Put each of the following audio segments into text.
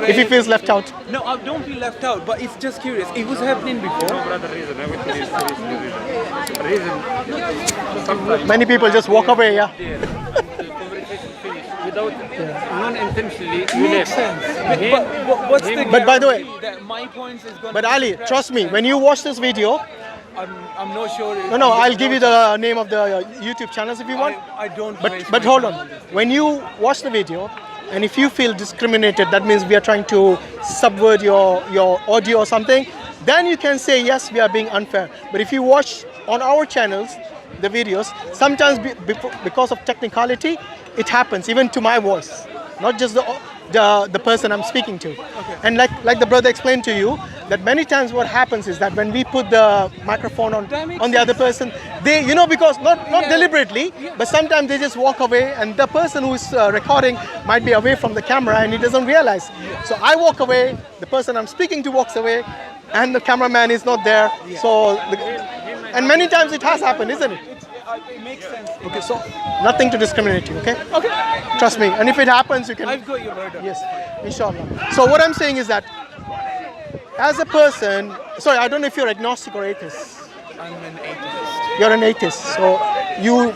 if he feels left out. No, I don't feel left out, but it's just curious. It was happening before. No brother, reason. Everything is reason. Sometimes. Many people just walk away, yeah. The conversation finished without non-intentionally. Makes sense. But what's the But by the way- guarantee that my points is going But to be Ali, correct? trust me, when you watch this video, I'm not sure. no, I'll give you the name of the YouTube channels if you want. I don't. But hold on. When you watch the video, and if you feel discriminated, that means we are trying to subvert your audio or something, then you can say yes, we are being unfair. But if you watch on our channels the videos, sometimes because of technicality, it happens even to my voice, not just the person I'm speaking to. Okay. And like the brother explained to you, that many times what happens is that when we put the microphone on the other person, they, because not deliberately, but sometimes they just walk away, and the person who's recording might be away from the camera and he doesn't realize. So I walk away, the person I'm speaking to walks away, and the cameraman is not there. So, and many times it has happened, isn't it? It makes sense. Okay, so nothing to discriminate you, okay? Okay. Trust me. And if it happens, you can. I've got your word. Yes, inshallah. So what I'm saying is that, as a person, sorry, I don't know if you're agnostic or atheist. I'm an atheist. You're an atheist, so you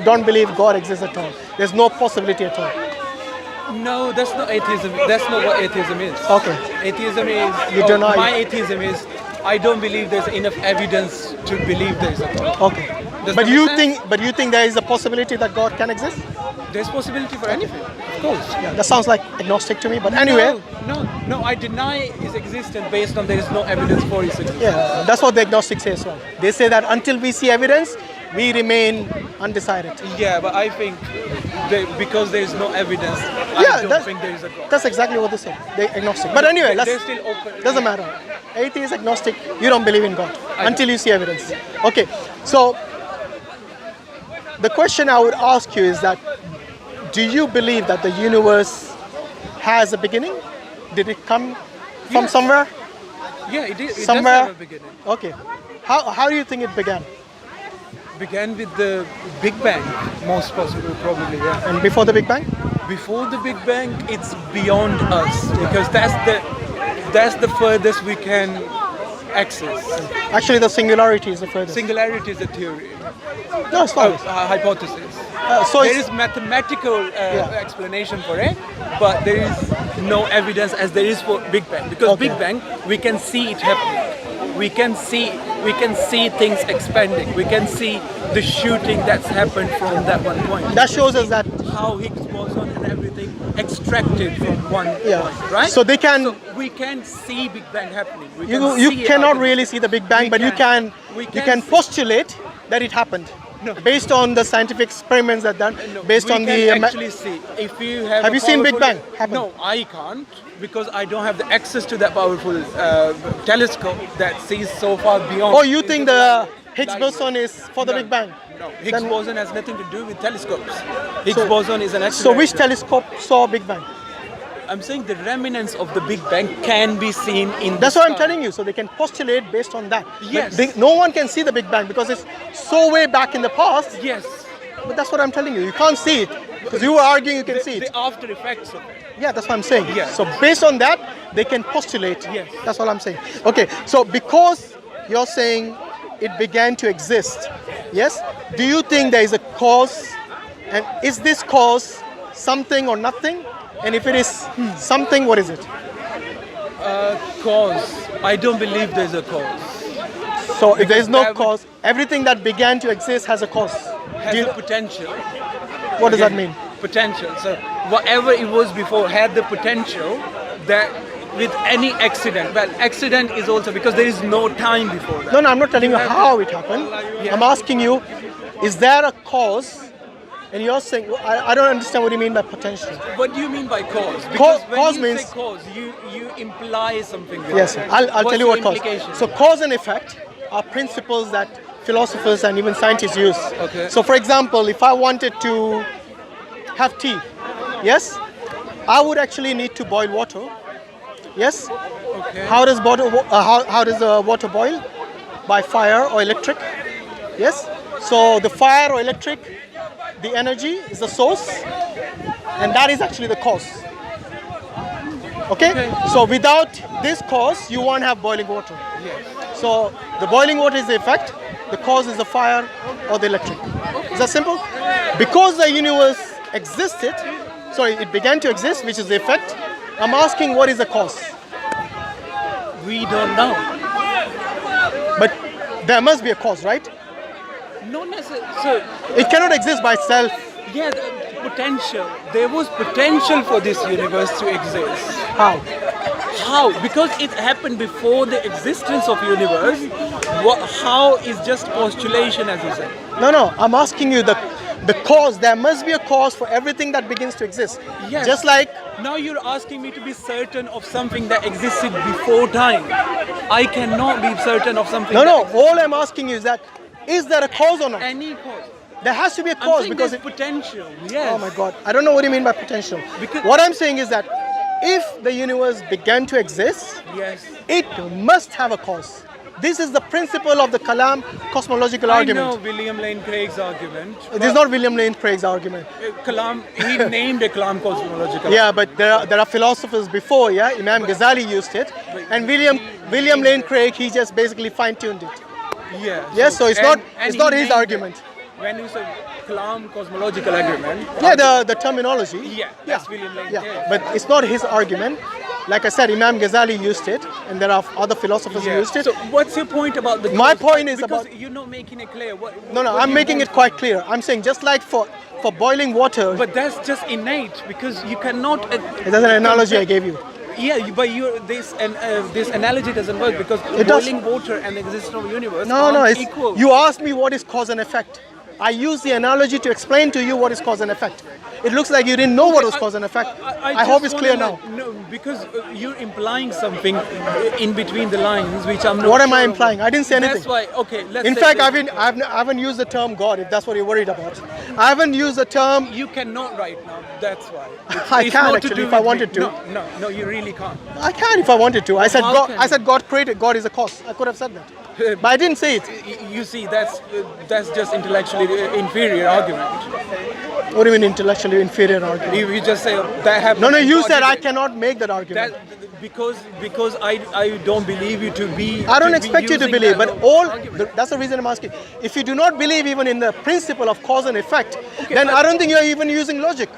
don't believe God exists at all. There's no possibility at all. No, that's not atheism. That's not what atheism is. Okay. Atheism is. You deny. My atheism is, I don't believe there's enough evidence to believe there is a God. Okay. Does But that you make think, sense? there is a possibility that God can exist? There's possibility for anything, of course. Yeah, that sounds like agnostic to me. But anyway, No, I deny his existence based on there is no evidence for his existence. yeah, that's what the agnostics say as well. They say that until we see evidence, we remain undecided. Yeah, but I think because there is no evidence, Yeah, I don't think there is a God. That's exactly what they say. They're agnostic. But anyway, They're still open. doesn't matter. Atheist, agnostic, you don't believe in God until you see evidence. Okay, so the question I would ask you is that, do you believe that the universe has a beginning? Did it come from Yes. somewhere? Yeah, it does Somewhere? have a beginning. Okay. How do you think it began? Began with the Big Bang, most possible, probably, yeah. And before the Big Bang? Before the Big Bang, it's beyond us because that's the furthest we can access. Actually, the singularity is the furthest. Singularity is a theory, No, it's not. hypothesis. So There it's, is mathematical explanation for it, but there is no evidence as there is for Big Bang. Because Okay. Big Bang, we can see it happening. We can see things expanding. We can see the shooting that's happened from that one point. that shows us that, How Higgs boson and everything extracted from one point, right? So they can. So we can see Big Bang happening. We You, can you see it cannot happening. really see the Big Bang, We but you can. can postulate that it happened. No. Based on the scientific experiments that done, based we on can the actually see if you have. Have a you seen Big powerful- Bang happen? No, I can't because I don't have the access to that powerful telescope that sees so far beyond. Oh, you think the Higgs Light. boson is for the No, Big Bang? No, Higgs Then- boson has nothing to do with telescopes. Higgs So- boson is an So accelerator. which telescope saw Big Bang? I'm saying the remnants of the Big Bang can be seen in. That's the what I'm sky. telling you. So they can postulate based on that. But Yes. no one can see the Big Bang because it's so way back in the past. Yes. But that's what I'm telling you. You can't see it because you were arguing you can see it. The after effects of it. Yeah, that's what I'm saying. Yeah. So based on that, they can postulate. Yes. That's what I'm saying. Okay, so because you're saying it began to exist, yes, do you think there is a cause? And is this cause something or nothing? And if it is something, what is it? Cause. I don't believe there's a cause. So if there is no that would- cause, everything that began to exist has a cause. Has Do you- the potential. what does that mean? Potential. So whatever it was before had the potential that with any accident. Well, accident is also because there is no time before that. No, I'm not telling you have how it happened. Yeah. I'm asking you, is there a cause? And you're saying, I don't understand what you mean by potential. What do you mean by cause? Because when cause you means- say cause, you imply something. With Yes, it. I'll What's tell you your what cause. implication? So cause and effect are principles that philosophers and even scientists use. Okay. So for example, if I wanted to have tea, yes, I would actually need to boil water. Yes. Okay. How does water boil? By fire or electric. Yes. So the fire or electric, the energy is the source, and that is actually the cause. Okay? Okay. So without this cause, you won't have boiling water. Yes. So the boiling water is the effect, the cause is the fire or the electric. Is that simple? Because the universe existed, it began to exist, which is the effect. I'm asking what is the cause? We don't know. But there must be a cause, right? Not necessarily. So, It cannot exist by itself. yeah, the potential. There was potential for this universe to exist. How? How? Because it happened before the existence of universe. How is just postulation, as you said. No, I'm asking you the cause. There must be a cause for everything that begins to exist. Yes. Just like, Now you're asking me to be certain of something that existed before time. I cannot be certain of something. no, that all I'm asking you is that, is there a cause or not? Any cause. There has to be a I'm cause saying because there's potential. Yes. oh my God, I don't know what you mean by potential. Because- What I'm saying is that if the universe began to exist, Yes. it must have a cause. This is the principle of the Kalam cosmological I argument. know William Lane Craig's argument. This is not William Lane Craig's argument. Kalam, he named a Kalam cosmological. Yeah, but there are philosophers before, yeah? Imam Ghazali used it. And William Lane Craig, he just basically fine-tuned it. Yeah. Yes, so it's not his he named argument. it. When you say Kalam cosmological agreement. Yeah, the terminology. Yeah, that's William Lane Yeah, Craig. but it's not his argument. Like I said, Imam Ghazali used it, and there are other philosophers who Yeah. used it. So what's your point about the My cause? point is because about- you're not making it clear. No, what I'm you making want. it quite clear. I'm saying just like for boiling water, But that's just innate because you cannot. that's an analogy I gave you. Yeah, but this analogy doesn't work because It does. boiling water and the existence of the universe No, aren't it's, equal. you asked me what is cause and effect. I used the analogy to explain to you what is cause and effect. It looks like you didn't know what was cause and effect. I just hope it's wanna clear know- now. No, because you're implying something in between the lines, which I'm not. What am I sure of. implying? I didn't say anything. That's why. Okay, let's. In say fact, this. I haven't used the term God, if that's what you're worried about. I haven't used the term. You cannot right now. That's why. I can not actually do if I with wanted me. to. No, you really can't. I can if I wanted to. I said How God. can I you? said God created. God is a cause. I could have said that, but I didn't say it. You see, that's just intellectually inferior argument. What do you mean intellectually inferior argument? You just say that happened. No, you God said did I it. cannot make that argument. That because I don't believe you to be. I don't to be expect you to using believe, that but all argument. that's the reason I'm asking. If you do not believe even in the principle of cause and effect, then but- I don't think you're even using logic.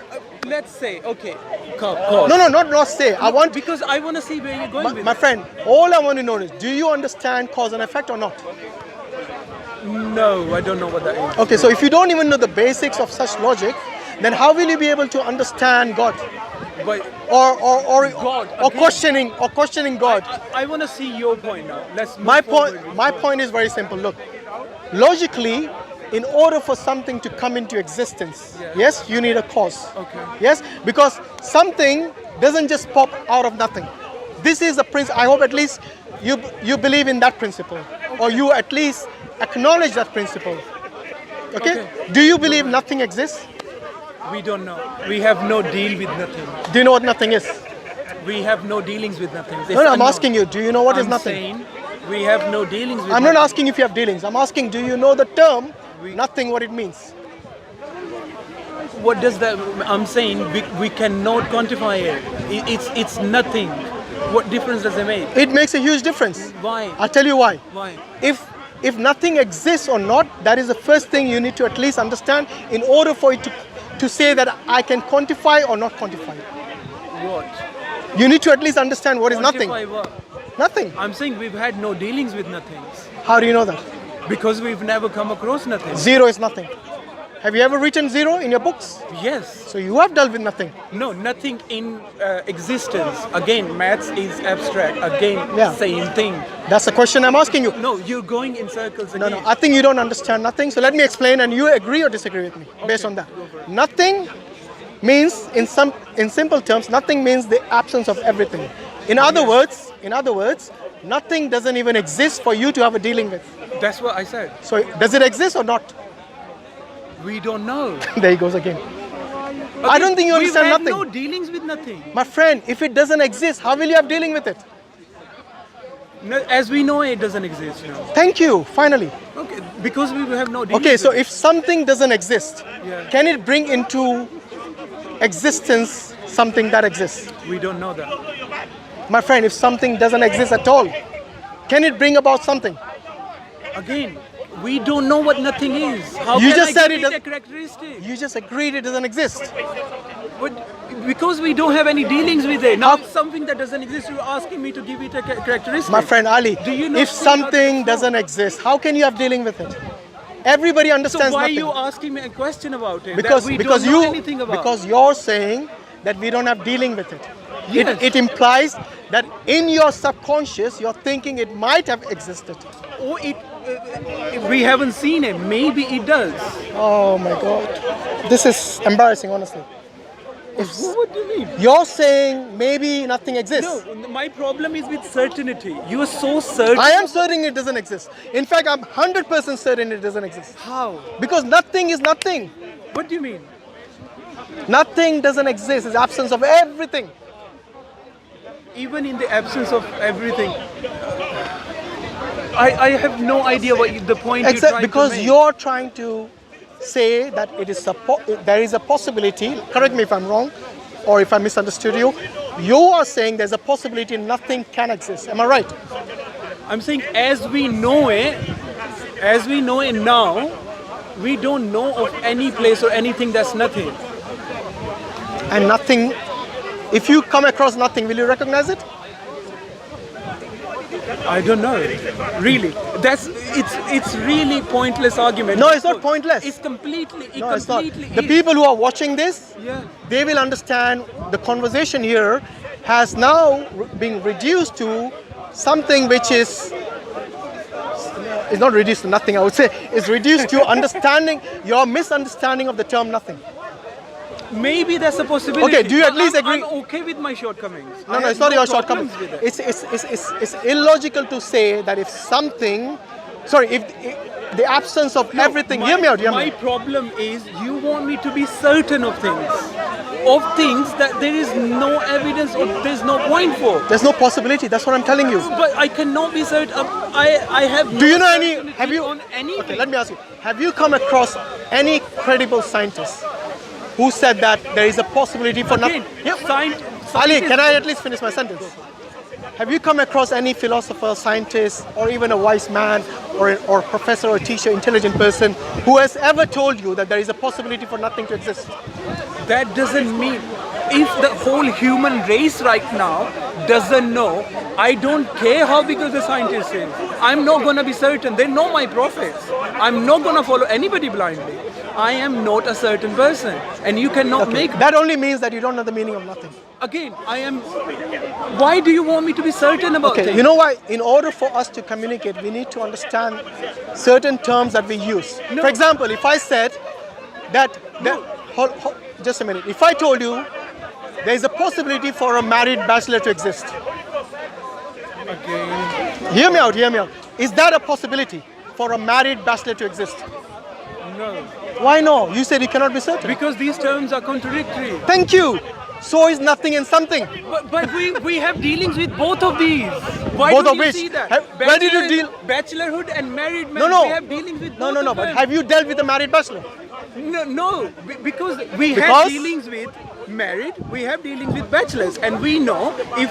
Let's say okay. Cause. No, not say. I want Because I want to see where you're going with my it. friend. All I want to know is, do you understand cause and effect or not? No, I don't know what that is. Okay, so if you don't even know the basics of such logic, then how will you be able to understand God But or God, or again. questioning God? I want to see your point now. Let's. Move My forward point with my your point is very simple. Look, logically, in order for something to come into existence, Yeah. yes, you need a cause. Okay. Yes, because something doesn't just pop out of nothing. This is a principle. I hope at least you believe in that principle, or you at least acknowledge that principle. Okay? Okay. Do you believe nothing exists? We don't know. We have no deal with nothing. Do you know what nothing is? We have no dealings with nothing. It's No, I'm unknown. asking you. Do you know what is I'm nothing? saying we have no dealings with I'm not nothing. asking if you have dealings. I'm asking, do you know the term nothing? What it means? What does that? I'm saying we cannot quantify it. It's nothing. What difference does it make? It makes a huge difference. Why? I'll tell you why. Why? If nothing exists or not, that is the first thing you need to at least understand in order for it to say that I can quantify or not quantify. What? You need to at least understand what is nothing. Quantify what? Nothing. I'm saying we've had no dealings with nothing How do you know that? because we've never come across nothing. Zero is nothing. Have you ever written zero in your books? Yes. So you have dealt with nothing. No, nothing in existence. Again, maths is abstract. Again, Yeah. same thing. That's the question I'm asking you. No, you're going in circles No, again. no, I think you don't understand nothing. So let me explain and you agree or disagree with me based on that. go for it. Nothing means in simple terms, nothing means the absence of everything. In other words, nothing doesn't even exist for you to have a dealing with. That's what I said. So does it exist or not? We don't know. There he goes again. I don't think you understand We've had nothing. no dealings with nothing. My friend, if it doesn't exist, how will you have dealing with it? No, as we know, it doesn't exist now. Thank you, finally. Okay, because we have no dealings. Okay, so with if something doesn't exist, Yeah. can it bring into existence something that exists? we don't know that. My friend, if something doesn't exist at all, can it bring about something? Again, we don't know what nothing is. How You can just I said give it it a does- characteristic? You just agreed it doesn't exist. But because we don't have any dealings with it. Now How- it's something that doesn't exist. You're asking me to give it a characteristic. My friend Ali, Do you not if see how something this doesn't exist, how can you have dealing with it? Everybody So understands why are nothing. you asking me a question about it? because that we because don't know you anything about? because you're saying that we don't have dealing with it. Yes. It implies that in your subconscious you're thinking it might have existed. Or we haven't seen it. Maybe it does. Oh my God, this is embarrassing, honestly. What do you mean? You're saying maybe nothing exists. No, my problem is with certainty. You are so certain. I am certain it doesn't exist. In fact, I'm 100% certain it doesn't exist. How? Because nothing is nothing. What do you mean? Nothing doesn't exist. It's the absence of everything. Even in the absence of everything, I have no idea what the point you're Except trying because to make. you're trying to say that it is there is a possibility, correct me if I'm wrong, or if I misunderstood you, you are saying there's a possibility nothing can exist. Am I right? I'm saying as we know it now, we don't know of any place or anything that's nothing. And nothing, if you come across nothing, will you recognize it? I don't know. Really, it's really pointless argument. No, it's not pointless. It's completely. No, it's not. completely The is. people who are watching this, Yeah. they will understand the conversation here has now been reduced to something which is not reduced to nothing, I would say. It's reduced to understanding, your misunderstanding of the term nothing. Maybe that's a possibility. Okay, do you at But least I'm agree? okay with my shortcomings. No, I no, have it's not your problems shortcoming. with it. It's illogical to say that if something, if the absence of everything, hear me out, My problem is you want me to be certain of things that there is no evidence or there's no point for. There's no possibility, that's what I'm telling you. But I cannot be certain. I have. Do you no know any, certainty have you, on anything? okay, let me ask you, have you come across any credible scientist who said that there is a possibility for nothing? Again, Ali, can I at least finish my sentence? Have you come across any philosopher, scientist, or even a wise man, or professor, or teacher, intelligent person who has ever told you that there is a possibility for nothing to exist? That doesn't mean if the whole human race right now doesn't know, I don't care how big of the scientist is. I'm not going to be certain. They know my prophets. I'm not going to follow anybody blindly. I am not a certain person. And you cannot make... That only means that you don't know the meaning of nothing. Again, I am... Why do you want me to be certain about things? You know why? In order for us to communicate, we need to understand certain terms that we use. No. For example, if I said that... just a minute. If I told you there is a possibility for a married bachelor to exist. Again, Hear me out. Is that a possibility for a married bachelor to exist? no. Why no? You said you cannot be certain. Because these terms are contradictory. Thank you. So is nothing and something. But we have dealings with both of these. Why Both don't of you which? see that? Where did you deal? Bachelorhood and married men. No. We have dealings with both No. of But them. have you dealt with a married bachelor? No. Because we Because? have dealings with married, we have dealings with bachelors, and we know if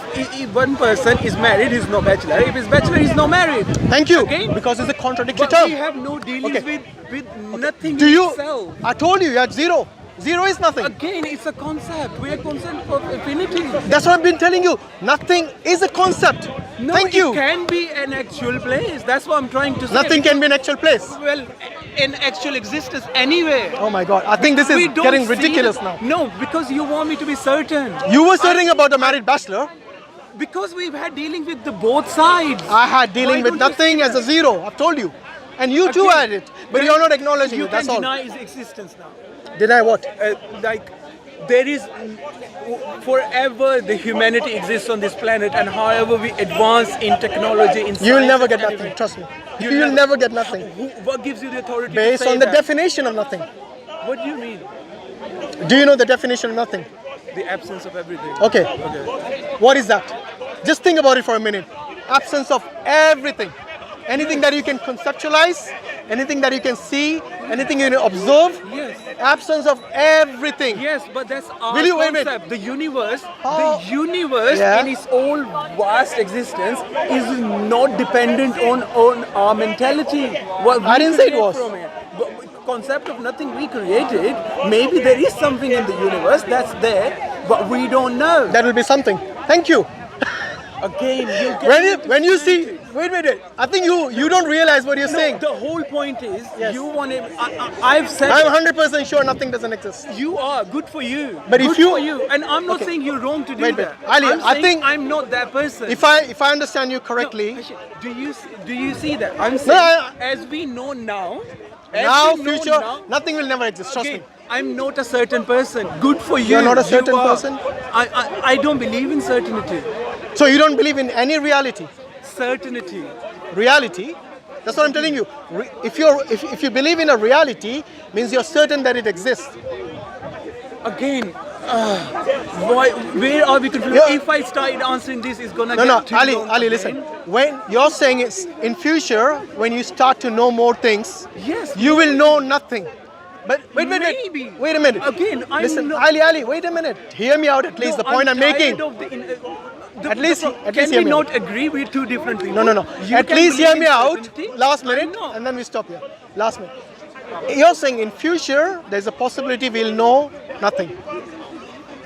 one person is married, he's no bachelor. If he's bachelor, he's no married. Thank you. Okay? Because it's a contradictory But term. we have no dealings Okay. with nothing Do you? itself. I told you had zero. Zero is nothing. Again, it's a concept. We are concept of infinity. That's what I've been telling you. Nothing is a concept. No, Thank you. It can be an actual place. That's what I'm trying to say. Nothing can be an actual place. Well, in actual existence anywhere. Oh my God. I think this is We don't getting see ridiculous the- now. No, because you want me to be certain. You were saying about a married bachelor. Because we've had dealing with the both sides. I had dealing Why with don't you see nothing as a that? zero. I've told you. And you too Again, had it. But you're not acknowledging You it. That's can all. deny his existence now. Deny what? Like there is forever the humanity exists on this planet, and however we advance in technology, in You will science never and get everything, nothing. Trust me. You'll You will never- never get nothing. What gives you the authority Based to say on the that? definition of nothing. What do you mean? Do you know the definition of nothing? The absence of everything. Okay. Okay. What is that? Just think about it for a minute. Absence of everything. Anything that you can conceptualize, anything that you can see, anything you can observe. Yes. Absence of everything. Yes, but that's our Will you- wait, concept. wait. The universe, How- the universe Yeah. in its whole vast existence is not dependent on our mentality. What we I didn't say it create was. from it. But concept of nothing we created. Maybe there is something in the universe that's there, but we don't know. That will be something. Thank you. Again, you When you see, wait. I think you don't realize what you're saying. The whole point is Yes. you want to. I've said. I'm 100% sure nothing doesn't exist. You are good for you. But if good you- for you, and I'm not Okay. saying you're wrong to do Wait. that. Ali, I'm I saying think- I'm not that person. If I understand you correctly, No, Hashim, do you see that? I'm saying as we know now, now, future, nothing will never exist. Trust again, me. I'm not a certain person. Good for you. You're not a certain You are. person? I don't believe in certainty. So you don't believe in any reality. Certainty. Reality. That's what I'm telling you. If you believe in a reality, means you're certain that it exists. Again, where are we confused? Yeah. If I start answering this, it's gonna No, get too Ali, long Ali, again. listen. When you're saying it's in future, when you start to know more things, Yes. you will know nothing. But wait. Maybe. Wait a minute. Again, I'm listen, not- Ali, wait a minute. Hear me out at least. No, The point I'm tired making. of At least can hear we me not out. agree with two different people? No. You At can least believe hear in me out. certainty. Last I minute, know. and then we stop here. Last minute. You're saying in future there's a possibility we'll know nothing.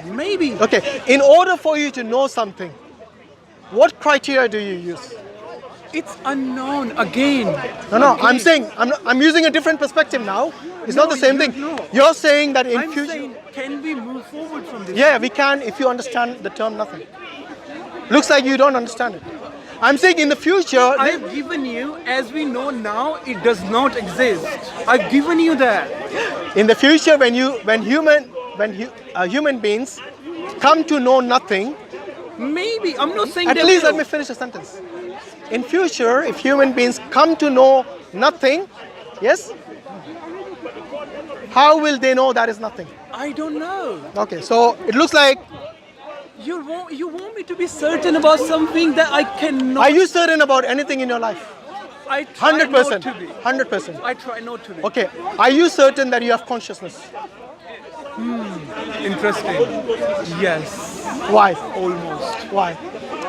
Maybe. Okay. In order for you to know something, what criteria do you use? It's unknown again. No. Again. I'm saying I'm using a different perspective now. It's No, not the same you- thing. no. You're saying that in I'm future. saying, can we move forward from this? Yeah, we can if you understand the term nothing. Looks like you don't understand it. I'm saying in the future. I've given you, as we know now, it does not exist. I've given you that. In the future, when human beings come to know nothing, Maybe. I'm not saying at they least will. let me finish the sentence. In future, if human beings come to know nothing, yes, how will they know that is nothing? I don't know. Okay, so it looks like. You want me to be certain about something that I cannot. Are you certain about anything in your life? I try 100%. not to be. 100%. I try not to be. Okay, are you certain that you have consciousness? Interesting. Yes. Why? Almost. Why?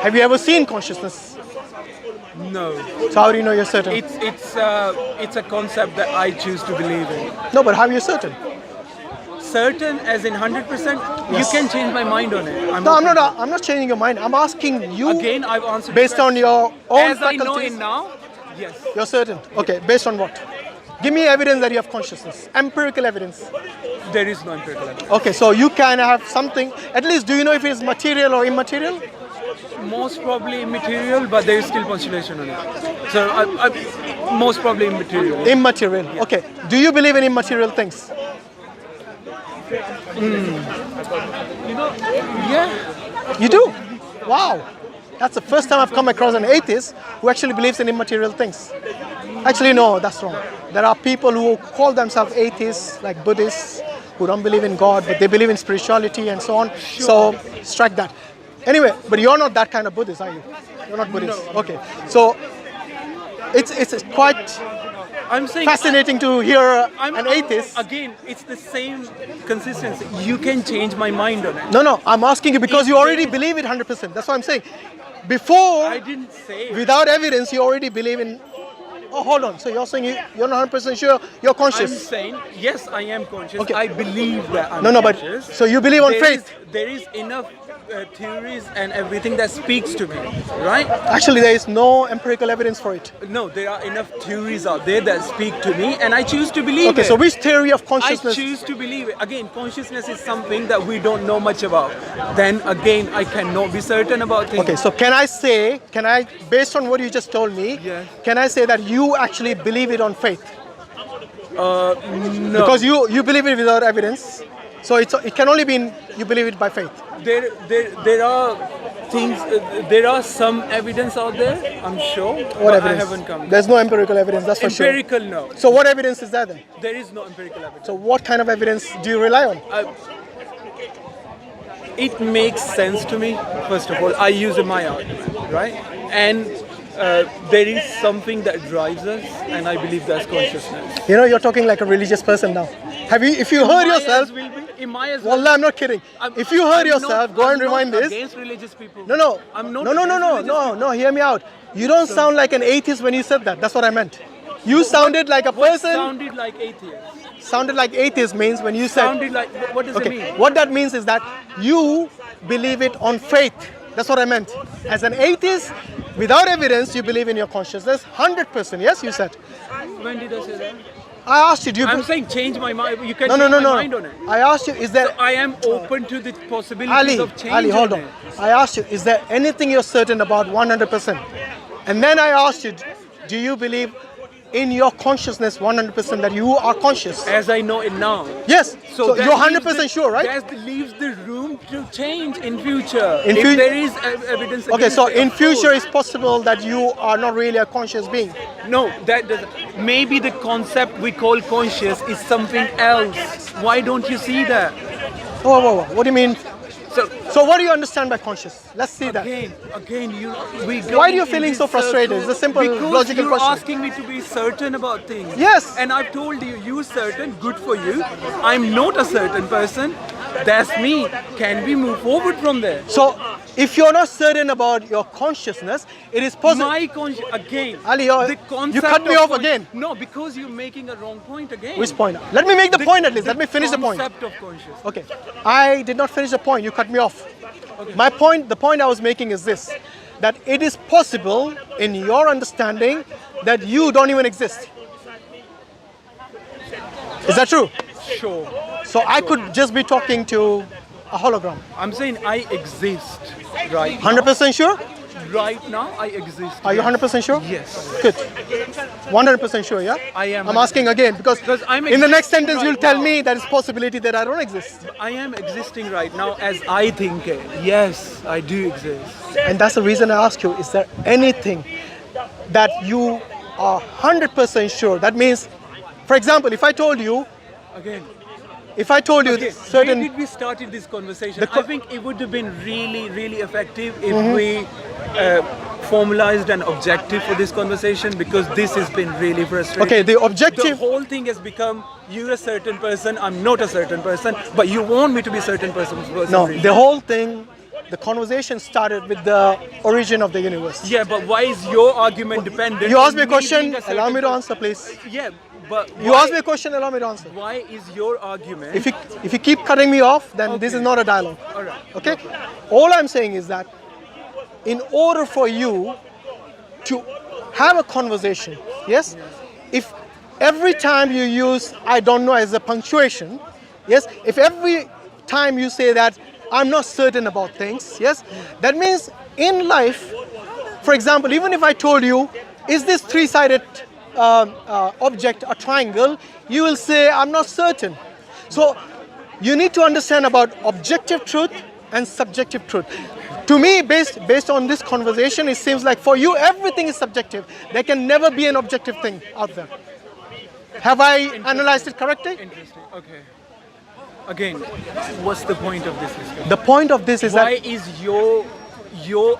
Have you ever seen consciousness? No. So how do you know you're certain? It's a concept that I choose to believe in. No, but how are you certain? Certain, as in 100%. Yes. You can change my mind on it. No, I'm not changing your mind. I'm asking you Again, I've answered. based the on your own As I know faculties. it now. Yes. You're certain. Okay, based on what? Give me evidence that you have consciousness. Empirical evidence. There is no empirical evidence. Okay, so you can have something. At least, do you know if it is material or immaterial? Most probably immaterial, but there is still postulation on it. So most probably immaterial. Immaterial. Okay. Do you believe in immaterial things? Yeah. You do? Wow. That's the first time I've come across an atheist who actually believes in immaterial things. Actually, no, that's wrong. There are people who call themselves atheists, like Buddhists, who don't believe in God, but they believe in spirituality and so on. So, strike that. Anyway, but you're not that kind of Buddhist, are you? You're not Buddhist. No. Okay. So, it's quite I'm saying fascinating to hear I'm an atheist. Again, it's the same consistency. You can change my mind on it. No, I'm asking you because you already believe it 100%. That's what I'm saying. Before, I didn't say. without evidence, you already believe in. Oh, hold on. So you're saying you're not 100% sure you're I'm conscious? saying yes, I am conscious. Okay. I believe that I'm No, but conscious. so you believe on There faith? There is enough theories and everything that speaks to me, right? Actually, there is no empirical evidence for it. No, there are enough theories out there that speak to me, and I choose to believe Okay, it. so which theory of I consciousness? choose to believe it. Again, consciousness is something that we don't know much about. Then again, I cannot be certain about things. Okay, so based on what you just told me, Yeah. can I say that you actually believe it on faith? No. Because you believe it without evidence, so it can only be you believe it by faith. There are things. There are some evidence out there. I'm sure. What but evidence? I haven't come. There's no empirical evidence, that's for sure. Empirical, no. So what evidence is that then? There is no empirical evidence. So what kind of evidence do you rely on? It makes sense to me. First of all, I use my argument, right? And there is something that drives us, and I believe that's consciousness. You know, you're talking like a religious person now. If you heard yourself, Wallah, I'm not kidding. If you heard yourself, go and rewind this. Against religious people. No, I'm not. No, hear me out. You don't sound like an atheist when you said that. That's what I meant. You sounded like a person. Sounded like atheist. Sounded like atheist means when you said. Sounded like. What does it mean? What that means is that you believe it on faith. That's what I meant. As an atheist, without evidence, you believe in your consciousness 100%. Yes, you said. When did I say that? I asked you. Do you? I'm saying change my mind. You can No. change my mind on it. I asked you. Is there? So I am open to the possibilities of change. Ali, hold on. it. I asked you. Is there anything you're certain about 100%? And then I asked you, do you believe in your consciousnness 100% that you are conscious? As I know it now. Yes. So that you're leaves 100% sure, right? That leaves the room to change in future. In if there is evidence. Okay, against so it, in of course. future it's possible that you are not really a conscious being. No, that doesn't. Maybe the concept we call conscious is something else. Why don't you see that? Whoa. What do you mean? So what do you understand by conscious? Let's see that. again, Why are you feeling so frustrated? It's a simple logical you're question. asking me to be certain about things. Yes. And I've told you certain, good for you. I'm not a certain person. That's me. Can we move forward from there? So if you're not certain about your consciousness, it is possible. My conscious, again. Ali, the concept you cut me off of again. No, because you're making a wrong point again. Which point? Let me make the point at least. Let me finish the point. Concept of conscious. Okay. I did not finish the point. You cut me off. Okay. The point I was making is this, that it is possible in your understanding that you don't even exist. Is that true? Sure. So I could just be talking to a hologram. I'm saying I exist right 100% sure? Right now, I exist. Are you 100% sure? Yes. Good. 100% sure, yeah? I am. I'm asking again because I'm in the next sentence existing you'll right tell now. me there is possibility that I don't exist. I am existing right now as I think it. Yes, I do exist. And that's the reason I ask you, is there anything that you are 100% sure? That means, for example, if I told you Again. certain... Where did we started this conversation? I think it would have been really, really effective if we formalized an objective for this conversation, because this has been really frustrating. Okay, the objective... The whole thing has become, you're a certain person, I'm not a certain person, but you want me to be a certain person. No, the whole thing, the conversation started with the origin of the universe. Yeah, but why is your argument dependent? You asked me a on question, being a certain allow me to person? answer, please. Yeah, but You asked me a question, allow me to answer. why is your argument? If you keep cutting me off, then this is not a dialogue. All right. Okay? All I'm saying is that in order for you to have a conversation, yes, if every time you use I don't know as a punctuation, yes, if every time you say that I'm not certain about things, yes, that means in life, for example, even if I told you, is this three-sided object a triangle, you will say I'm not certain. So you need to understand about objective truth and subjective truth. To me, based on this conversation, it seems like for you everything is subjective. There can never be an objective thing out there. Have I analyzed it correctly? Interesting. Okay. Again, what's the point of this discussion? The point of this is Why that is your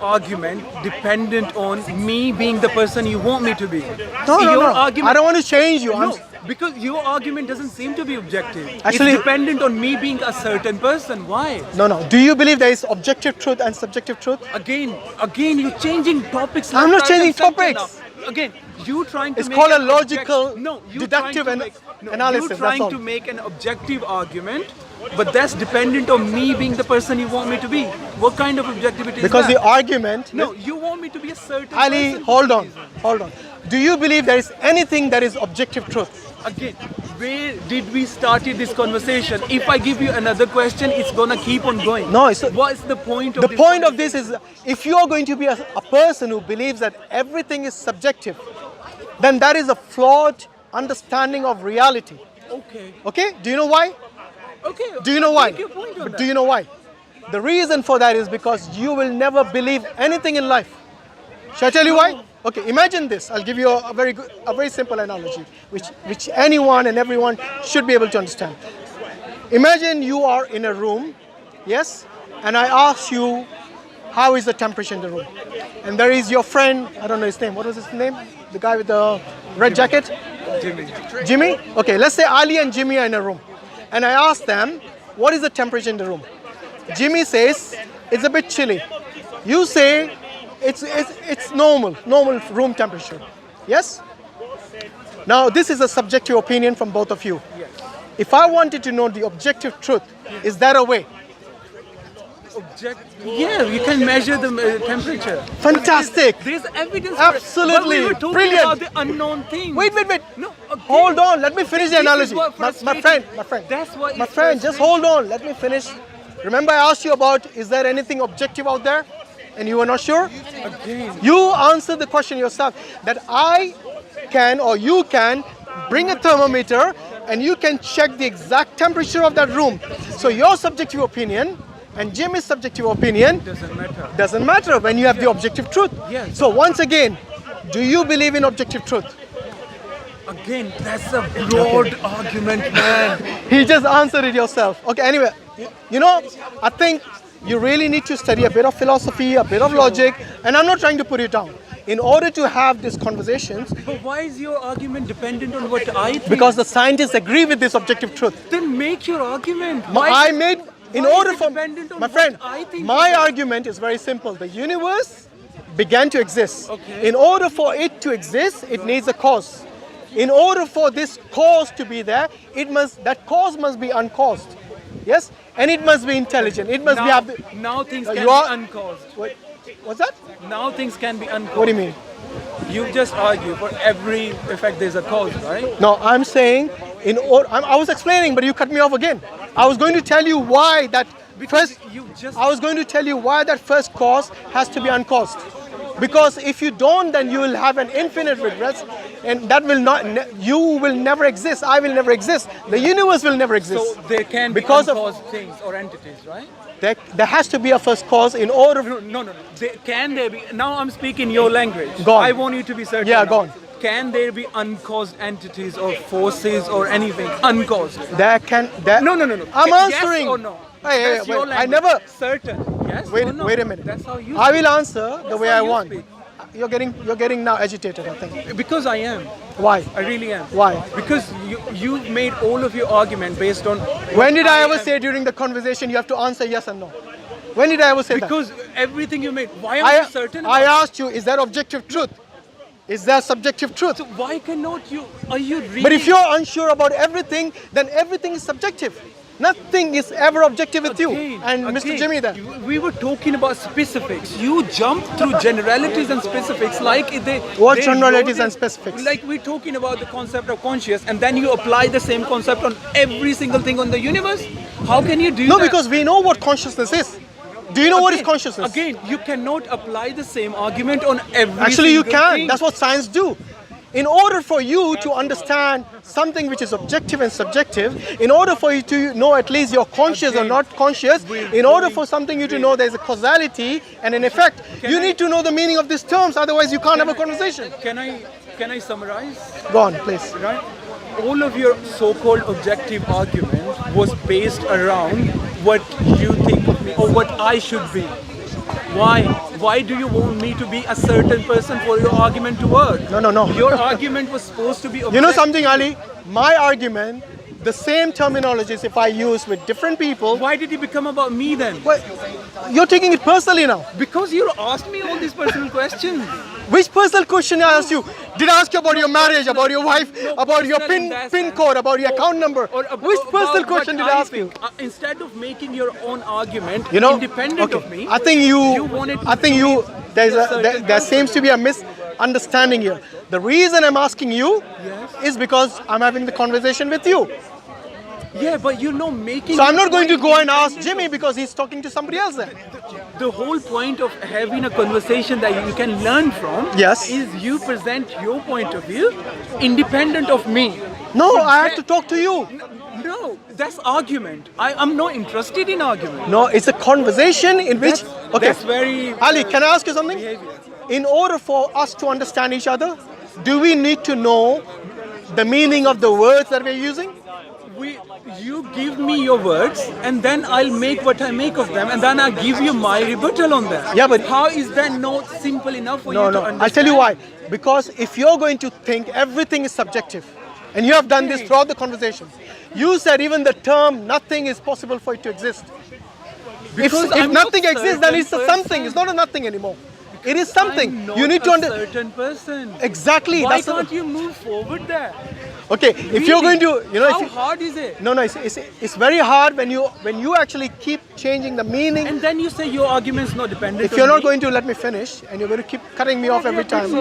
argument dependent on me being the person you want me to be? no. Argument, I don't want to change you. No, because your argument doesn't seem to be objective. Actually- it's dependent on me being a certain person. Why? No. Do you believe there is objective truth and subjective truth? Again, you're changing topics. I'm not left, right, changing and center topics. now. Again, you trying to It's make called a an logical, you deductive trying to make, analysis, You're that's trying all. to make an objective argument, but that's dependent on me being the person you want me to be. What kind of objectivity is Because that? the argument... No, you want me to be a certain Ali, person. hold on. Do you believe there is anything that is objective truth? Again, where did we started this conversation? If I give you another question, it's gonna keep on going. No, it's what's the point of the this point of this is, if you are going to be a person who believes that everything is subjective, then that is a flawed understanding of reality. Okay. Okay? Do you know why? Okay. Do you know why? Take your point on that. Do you know why? The reason for that is because you will never believe anything in life. Shall I tell you why? Okay, imagine this. I'll give you a very simple analogy, which anyone and everyone should be able to understand. Imagine you are in a room, yes, and I ask you how is the temperature in the room? And there is your friend, I don't know his name, what was his name? The guy with the red jacket? Jimmy? Okay, let's say Ali and Jimmy are in a room. And I ask them, what is the temperature in the room? Jimmy says, it's a bit chilly. You say, it's normal room temperature. Yes? Now, this is a subjective opinion from both of you. Yes. If I wanted to know the objective truth, is there a way? Yeah, you can measure the temperature. Fantastic. There's evidence. Absolutely. But we were talking Brilliant. about the unknown thing. Wait. No, okay. Hold on, let me finish the This is analogy. what My frustrating- friend. That's what My is friend, just hold on, let me finish. Remember I asked you about, is there anything objective out there? And you were not sure? Again. You answered the question yourself, that I can or you can bring a thermometer and you can check the exact temperature of that room. So your subjective opinion and Jimmy's subjective opinion doesn't matter when you have the objective truth. Yes. So once again, do you believe in objective truth? Again, that's a broad argument, man. He just answered it yourself. Okay, anyway, you know, I think you really need to study a bit of philosophy, a bit of logic, and I'm not trying to put you down. In order to have these conversations, But why is your argument dependent on what I think? because the scientists agree with this objective truth. Then make your argument. I made, in why is order it for, dependent on my what friend, I think my is- argument is very simple. The universe began to exist. Okay. In order for it to exist, it needs a cause. In order for this cause to be there, that cause must be uncaused. Yes? And it must be intelligent. It must now, be... now things You can are- be uncaused. What's that? Now things can be uncaused. What do you mean? You just argue for every effect there's a cause, right? No, I'm saying, I was explaining, but you cut me off again. I was going to tell you why that Because first... you just I was going to tell you why that first cause has to be uncaused. Because if you don't, then you will have an infinite regrets, and that will not. You will never exist. I will never exist. The universe will never exist. so there can be because uncaused things or entities, right? there has to be a first cause in order. No. Can there be? Now I'm speaking your language. Go on. I want you to be certain. Yeah, now. go on. Can there be uncaused entities or forces or anything uncaused? There can. There, No. I'm Yes answering. or no? Hey, That's wait, your I language. never. Certain. Yes Wait, or no? wait a minute. That's how you. I will answer the way how I you want. speak. You're getting now agitated. I think. Because I am. Why? I really am. Why? Because you made all of your argument based on. When did I ever am. say during the conversation you have to answer yes and no? When did I ever say that? Because everything you made. Why are you certain? I about- asked you, is there objective truth? Is there subjective truth? So why cannot you? Are you really? But if you're unsure about everything, then everything is subjective. Nothing is ever objective with you. And Mr. Jimmy then. We were talking about specifics. You jump through generalities and specifics like they. What they generalities loaded- and specifics? Like we're talking about the concept of conscious, and then you apply the same concept on every single thing on the universe. How can you do No, that? because we know what consciousness is. Do you know what is consciousness? Again, you cannot apply the same argument on every. Actually, you single can. thing. That's what science do. In order for you to understand something which is objective and subjective, in order for you to know at least you're conscious or not conscious, in order for something you to know there's a causality and an effect, you need to know the meaning of these terms. Otherwise, you can't have a conversation. Can I summarize? Go on, please. Right? All of your so-called objective argument was based around what you think of me or what I should be. Why? Why do you want me to be a certain person for your argument to work? No. Your argument was supposed to be objective. You know something, Ali? My argument, the same terminologies if I use with different people. Why did it become about me then? Well, you're taking it personally now. Because you asked me all these personal questions. Which personal question I asked you? Did I ask you about your marriage, about your wife, about your personal in that PIN sense. code, about your account number? Or Which personal about question did what I ask you? think. Instead of making your own argument You know, independent okay. of me, I think you wanted to there's be a a, certain there person. seems to be a misunderstanding here. The reason I'm asking you is because I'm having the conversation with you. yeah, but you're not making. So I'm your not going to point go and ask independent Jimmy of- because he's talking to somebody else then. The whole point of having a conversation that you can learn from Yes. is you present your point of view independent of me. No, I have to talk to you. No, that's argument. I'm not interested in argument. No, it's a conversation in which. Okay, That's very Ali, can I ask you something? behavior. In order for us to understand each other, do we need to know the meaning of the words that we're using? You give me your words, and then I'll make what I make of them, and then I'll give you my rebuttal on that. Yeah, but how is that not simple enough for no, you to no. understand? I'll tell you why. Because if you're going to think everything is subjective, and you have done this throughout the conversation, you said even the term nothing is possible for it to exist. Because If I'm not nothing exists, then it's a certain something. It's not a nothing anymore. It is something. I'm not You need to a understand. certain person. Exactly. Why That's the- can't you move forward there? Okay, if you're going to, How hard is it? no, it's very hard when you actually keep changing the meaning. And then you say your argument's not dependent If you're on not me. going to let me finish, and you're going to keep cutting me off every time.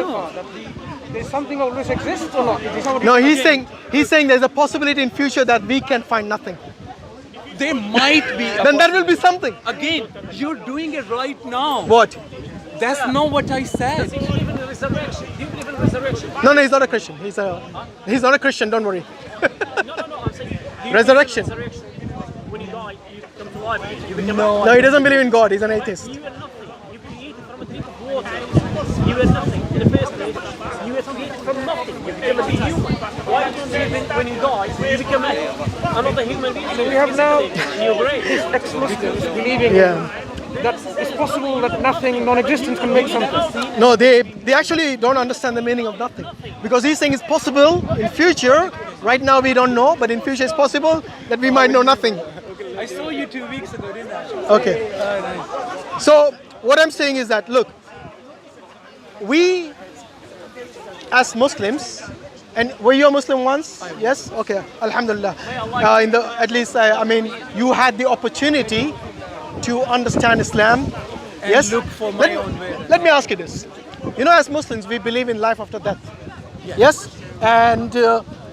There's something always exists or not? It is not No, he's saying there's a possibility in future that we can find nothing. There might be. Then that will be something. Again, you're doing it right now. What? That's not what I said. Do you believe in the resurrection? Do you believe in resurrection? No, he's not a Christian. He's not a Christian. Don't worry. No, I'm saying. Do you Resurrection. believe in resurrection? When you die, you come to life. You become No, he doesn't believe in God. He's an atheist. You were nothing. You created from a drink of water. You were nothing in the first place. You were created from nothing. You became a human. Why do you believe in when you die, you become another human being? So we have now in your grave. ex-Muslims believing that it's possible that nothing, non-existence can make something. No, they actually don't understand the meaning of nothing. Because he's saying it's possible in future. Right now we don't know, but in future it's possible that we might know nothing. I saw you 2 weeks ago, didn't I? Okay. So what I'm saying is that, look, we as Muslims, and were you a Muslim once? Yes? Okay. Alhamdulillah. At least, I mean, you had the opportunity to understand Islam. And Yes? look for my own way. Let me ask you this. You know, as Muslims, we believe in life after death. Yes? And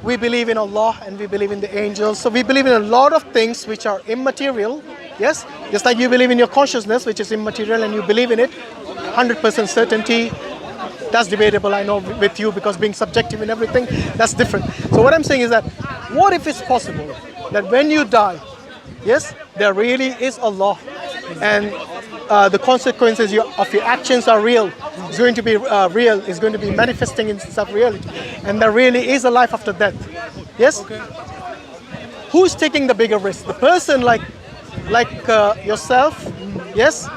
we believe in Allah, and we believe in the angels. So we believe in a lot of things which are immaterial. Yes? Just like you believe in your consciousness, which is immaterial, and you believe in it, 100% certainty. That's debatable, I know, with you, because being subjective in everything, that's different. So what I'm saying is that, what if it's possible that when you die, yes, there really is Allah, and the consequences of your actions are real. It's going to be real. It's going to be manifesting in self-reality, and there really is a life after death. Yes. Okay. Who's taking the bigger risk? The person like yourself, yes,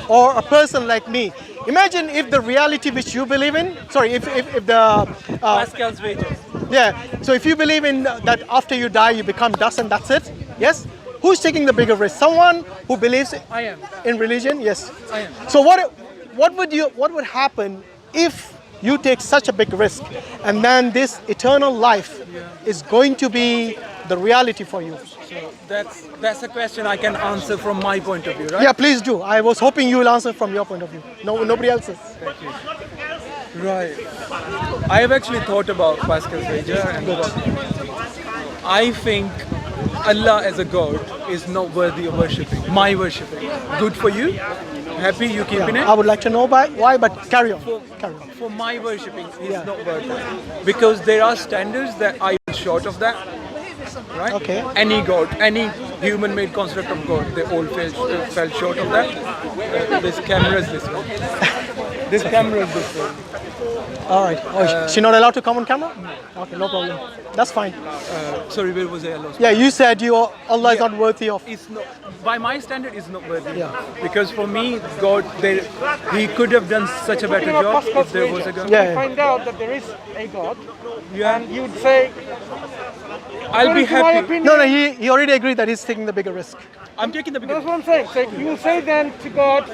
or a person like me? Imagine if the reality which you believe in. Sorry, if the Pascal's wages. yeah. So if you believe in that after you die you become dust and that's it. Yes. Who's taking the bigger risk? Someone who believes I am. in religion? Yes. I am. So what would happen if you take such a big risk, and then this eternal life is going to be the reality for you? So that's a question I can answer from my point of view, right? Yeah, please do. I was hoping you will answer from your point of view. No, nobody else's. Right. I have actually thought about Pascal's wager, and I think Allah as a God is not worthy of worshipping. My worshipping. Good for you? Happy you keeping it? I would like to know why, but carry on. Carry on. For my worshipping is not worth it. Because there are standards that I am short of that. Right? Okay. Any God, any human-made construct of God, they all fell short of that. This camera is this one. This camera is this one. All right. Oh, she's not allowed to come on camera? Okay, no problem. That's fine. Sorry, where was I lost? Yeah, you said Allah is not worthy of. It's not, by my standard, it's not worthy. Yeah. Because for me, God, He could have done such a better job if there was a God. Yeah. Find out that there is a God, Yeah. and you'd say, I'll be according to my happy. opinion, No, he already agreed that he's taking the bigger risk. I'm taking the that's bigger. what I'm saying. So you say then to God,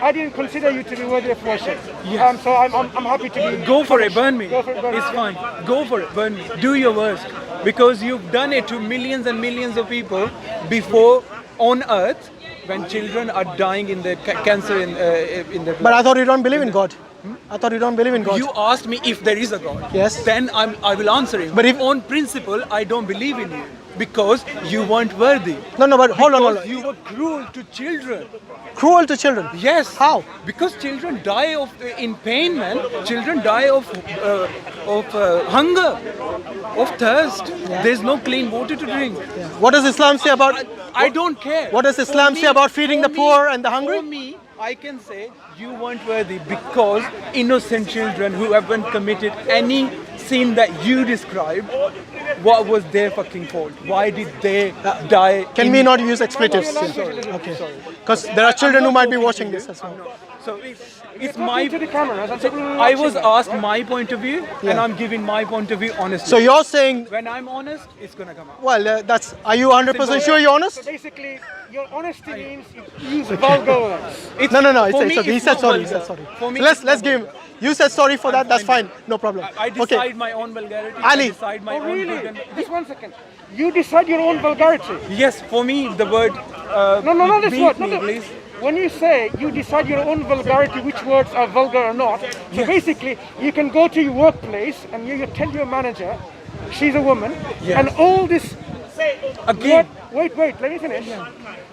I didn't consider you to be worthy of worship. Yes. So I'm happy to be. Go for it, burn me. Go for it, burn It's me. fine. Go for it, burn me. Do your worst. Because you've done it to millions and millions of people before on earth, when children are dying in the cancer in the But I thought you don't believe in God. I thought you don't believe in God. You asked me if there is a God. Yes. Then I will answer it. But if- on principle, I don't believe in you because you weren't worthy. No, but hold on. Because you were cruel to children. Cruel to children. Yes. How? Because children die in pain, man. Children die of hunger, of thirst. There's no clean water to drink. What does Islam say about? I don't care. What does Islam say about feeding the poor and the hungry? I can say you weren't worthy because innocent children who haven't committed any sin that you described, what was their fucking fault? Why did they die? Can we not use expletives? Sorry. Okay. Because there are children who might be watching this as well. So it's my. To the cameras and people will I watch was it. asked my point of view, and I'm giving my point of view honestly. So you're saying, when I'm honest, it's gonna come out. well, that's. Are you 100% sure you're honest? So basically, your honesty means you use vulgar words. It's, No. for It's me, okay. He it's said not sorry. He vulgar. said sorry. For me, Let's it's give not him. You said sorry for that. That's fine. No problem. I decide Okay. my own vulgarity. Ali. I decide my Oh, own really? good and- Just 1 second. You decide your own vulgarity. Yes, for me, the word. No, this beat word. me, No. please. When you say you decide your own vulgarity, which words are vulgar or not, so basically you can go to your workplace and you tell your manager, she's a woman, Yes. and all this. Again. Wait, let me finish.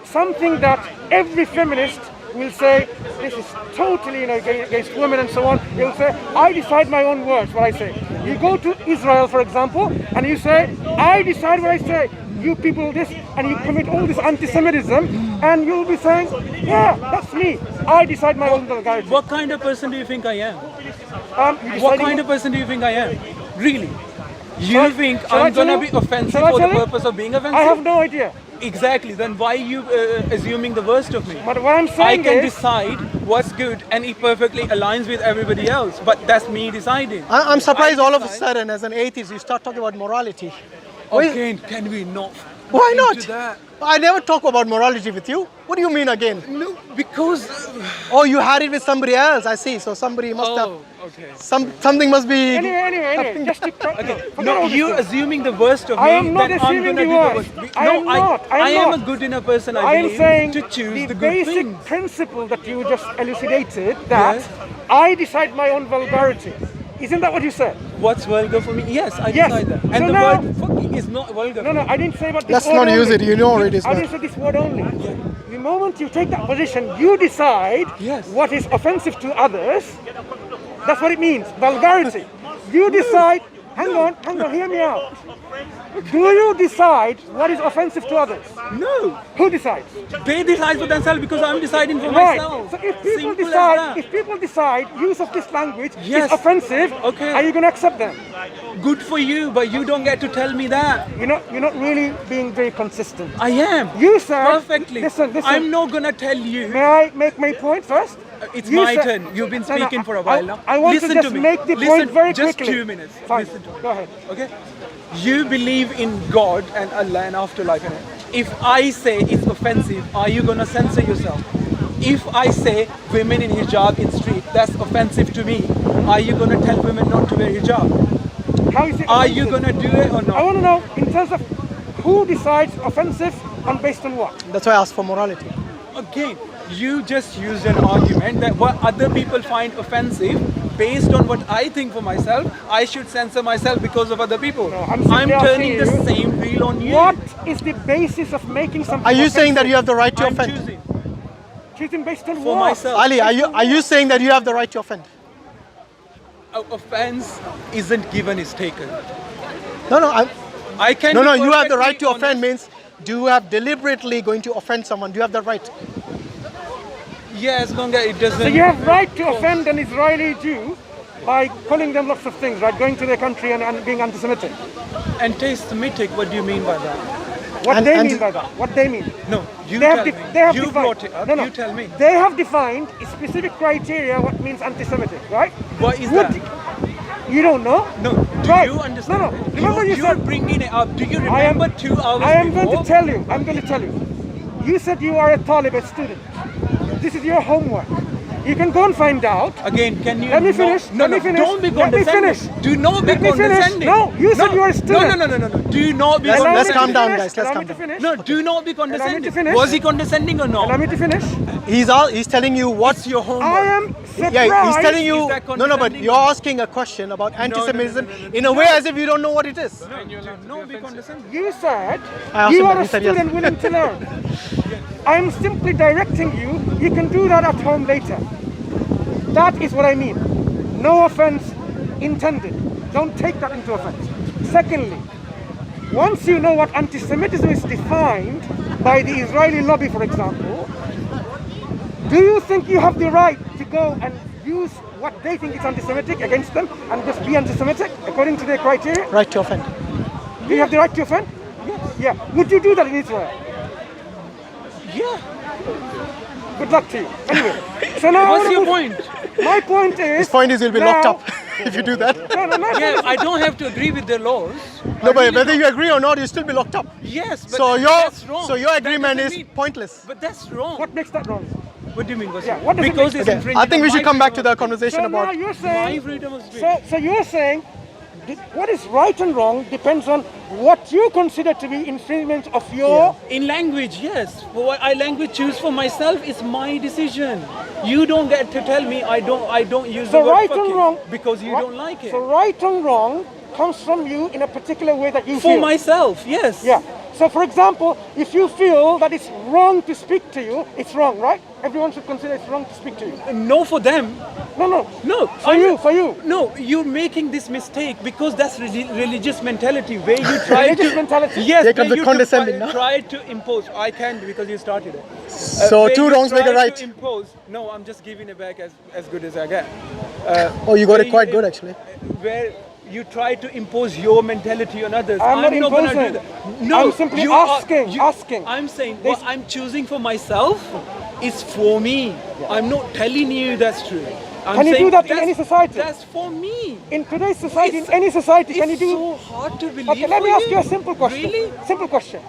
Something that every feminist will say, this is totally against women and so on. He'll say, I decide my own words, what I say. You go to Israel, for example, and you say, I decide what I say. You people this, and you commit all this anti-Semitism, and you'll be saying, yeah, that's me. I decide my own vulgarity. What kind of person do you think I am? You What deciding- kind of person do you think I am? Really? You Shall I- think shall I I'm gonna tell be you? offensive Shall I for the tell you? purpose of being offensive? I have no idea. Exactly. Then why are you assuming the worst of me? But what I'm I saying can is, decide what's good and it perfectly aligns with everybody else, but that's me deciding. I'm surprised I all of a decide- sudden, as an atheist, you start talking about morality. Again, can we not? Why into not? That? I never talk about morality with you. What do you mean again? No, because. Oh, you had it with somebody else. I see. So somebody must have. Okay. Something must be. anyway, just to forget No, all this you're stuff. assuming the worst of I me. am not then I'm assuming gonna the do worst. worst. I No, am not. I am a not. good enough person. I I am believe saying to choose the the good basic things. principle that you just elucidated, that Yes. I decide my own vulgarity. Isn't that what you said? What's vulgar for me? Yes, I Yes. decide that. So And the now- word fucking is not vulgar. No, I didn't say about this Let's word not use only. it. You know it is I bad. didn't say this word only. The moment you take that position, you decide Yes. what is offensive to others. That's what it means, vulgarity. You decide, hang on, hear me out. Do you decide what is offensive to others? No, Who decides? they decide for themselves because I'm deciding for Right. myself. So if people Simple as decide, that. if people decide use of this language Yes. is offensive, Okay. are you going to accept them? Good for you, but you don't get to tell me that. You're not really being very consistent. I am. You said Perfectly. Listen. I'm not gonna tell you. May I make my point first? It's You my said- turn. You've been No, speaking for a while now. I want Listen to just me. make the Listen, point very just quickly. 2 minutes. Fine. Listen to me. Go ahead. Okay? You believe in God and Allah and afterlife. innit? If I say it's offensive, are you gonna censor yourself? If I say women in hijab in street, that's offensive to me. Are you gonna tell women not to wear hijab? How is it Are you offensive? gonna do it or I not? want to know in terms of who decides offensive and based on what? That's why I asked for morality. Again, you just used an argument that what other people find offensive, based on what I think for myself, I should censor myself because of other people. No, I'm simply turning the asking you, same wheel on you. What is the basis of making something Are you saying that you have the right to I'm offend? choosing choosing based on for what? myself. Ali, are you saying that you have the right to offend? Offense isn't given, is taken. No. I can. No. be You have the right to perfectly offend honest. means do you have deliberately going to offend someone? Do you have the right? Yeah, as long as it doesn't. So you have right to offend an Israeli Jew by calling them lots of things, right? Going to their country and being anti-Semitic. Anti-Semitic. What do you mean by that? What And- they and- mean by that? What they mean? No, you They have tell def- me. they have You defined- brought it up. No. You tell me. They have defined a specific criteria what means anti-Semitic, right? What is Would- that? You don't know? No. Do Right. you understand? No. it? Remember you You're said bringing it up. Do you I am- remember 2 hours I am before? going to tell you. I'm going to tell you. You said you are a Taliban student. This is your homework. You can go and find out. Again, can you? Let me not- finish. No, Let me no, finish. Don't be Let me condescending. finish. Do not be Let me finish. condescending. No, you said you are a student. No. Do not be Let's Allow me calm to down, finish. guys. Let's Allow calm me to down. finish. No, do not be Allow me to condescending. finish. Was he condescending or Allow not? me to finish. He's telling you what's What's your homework? I am surprised. Yeah, he's telling you. Is that No, but condescending? you're asking a question about anti-Semitism in a way as if you don't know what it is. No, be condescending. You said I asked you him are that. a He said yes. student willing to learn. I'm simply directing you. You can do that at home later. That is what I mean. No offense intended. Don't take that into offense. Secondly, once you know what anti-Semitism is defined by the Israeli lobby, for example, Do you think you have the right to go and use what they think is anti-Semitic against them and just be anti-Semitic according to their criteria? Right to offend. Do you have the right to offend? Yes. Yeah. Would you do that in Israel? Yeah. Good luck to you. Anyway, so now What's your point? my point is. His point is you'll be locked up if you do that. No. Yeah, I don't have to agree with their laws. No, but whether you agree or not, you'll still be locked up. Yes, but So that's wrong. your That agreement doesn't is mean- pointless. But that's wrong. What makes that wrong? What do you mean? What's Yeah, wrong? what does it Because mean? it's Okay. infringing I think we on should my come back to the freedom conversation So now about. you're of- my saying. freedom of speech. So you're saying what is right and wrong depends on what you consider to be infringement of your. In language, yes. What I language choose for myself is my decision. You don't get to tell me I don't use the So word right fucking and wrong. because you right- don't like it. So right and wrong comes from you in a particular way that you For feel. myself, yes. Yeah. So for example, if you feel that it's wrong to speak to you, it's wrong, right? Everyone should consider it's wrong to speak to you. No, for them. No. No. For you. No, you're making this mistake because that's religious mentality where you try Religious to. mentality? Yes, Here comes where the you condescending now. try to impose. I can because you started it. So Where two you wrongs make a try right. to impose. No, I'm just giving it back as good as I can. Oh, you got Where it quite you- good actually. Where you try to impose your mentality on others. I'm not gonna do imposing. that. No, I'm simply you are- asking. I'm saying what I'm choosing for myself is for me. I'm not telling you that's true. I'm Can you do saying that in that's- any society? That's for me. In today's society, It's- in any society, can you It's do? so hard to believe. Okay, let me for ask you a simple question. Really? Simple question.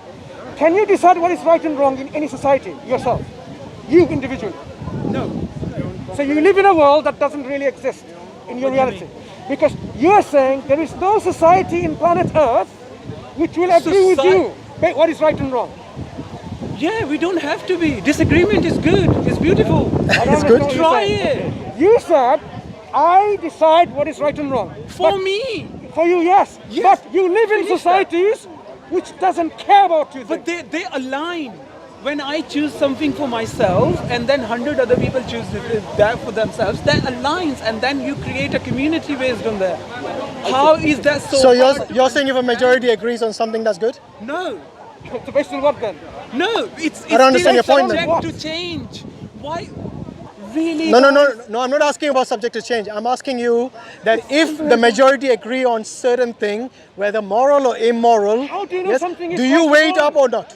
Can you decide what is right and wrong in any society yourself? You individually. No. So you live in a world that doesn't really exist in your What do you reality. Because you're saying there is no society in planet Earth which will agree with you. But what is right and wrong? Yeah, we don't have to be. Disagreement is good. It's beautiful. I don't It's good. understand what you're Try saying. it. You said, I decide what is right and wrong. For But me. for you, yes. Yes. But you live in Finish that. societies which doesn't care about you. But they align. When I choose something for myself and then 100 other people choose that for themselves, that aligns and then you create a community based on that. How is that so So hard to- you're saying if a majority agrees on something that's good? No. So based on what then? No, it's I don't understand your point then. subject to change. Why? Really? No, I'm not asking about subject to change. I'm asking you that if the majority agree on certain thing, whether moral or immoral, How do you know something is do you right weigh and it up wrong? or not?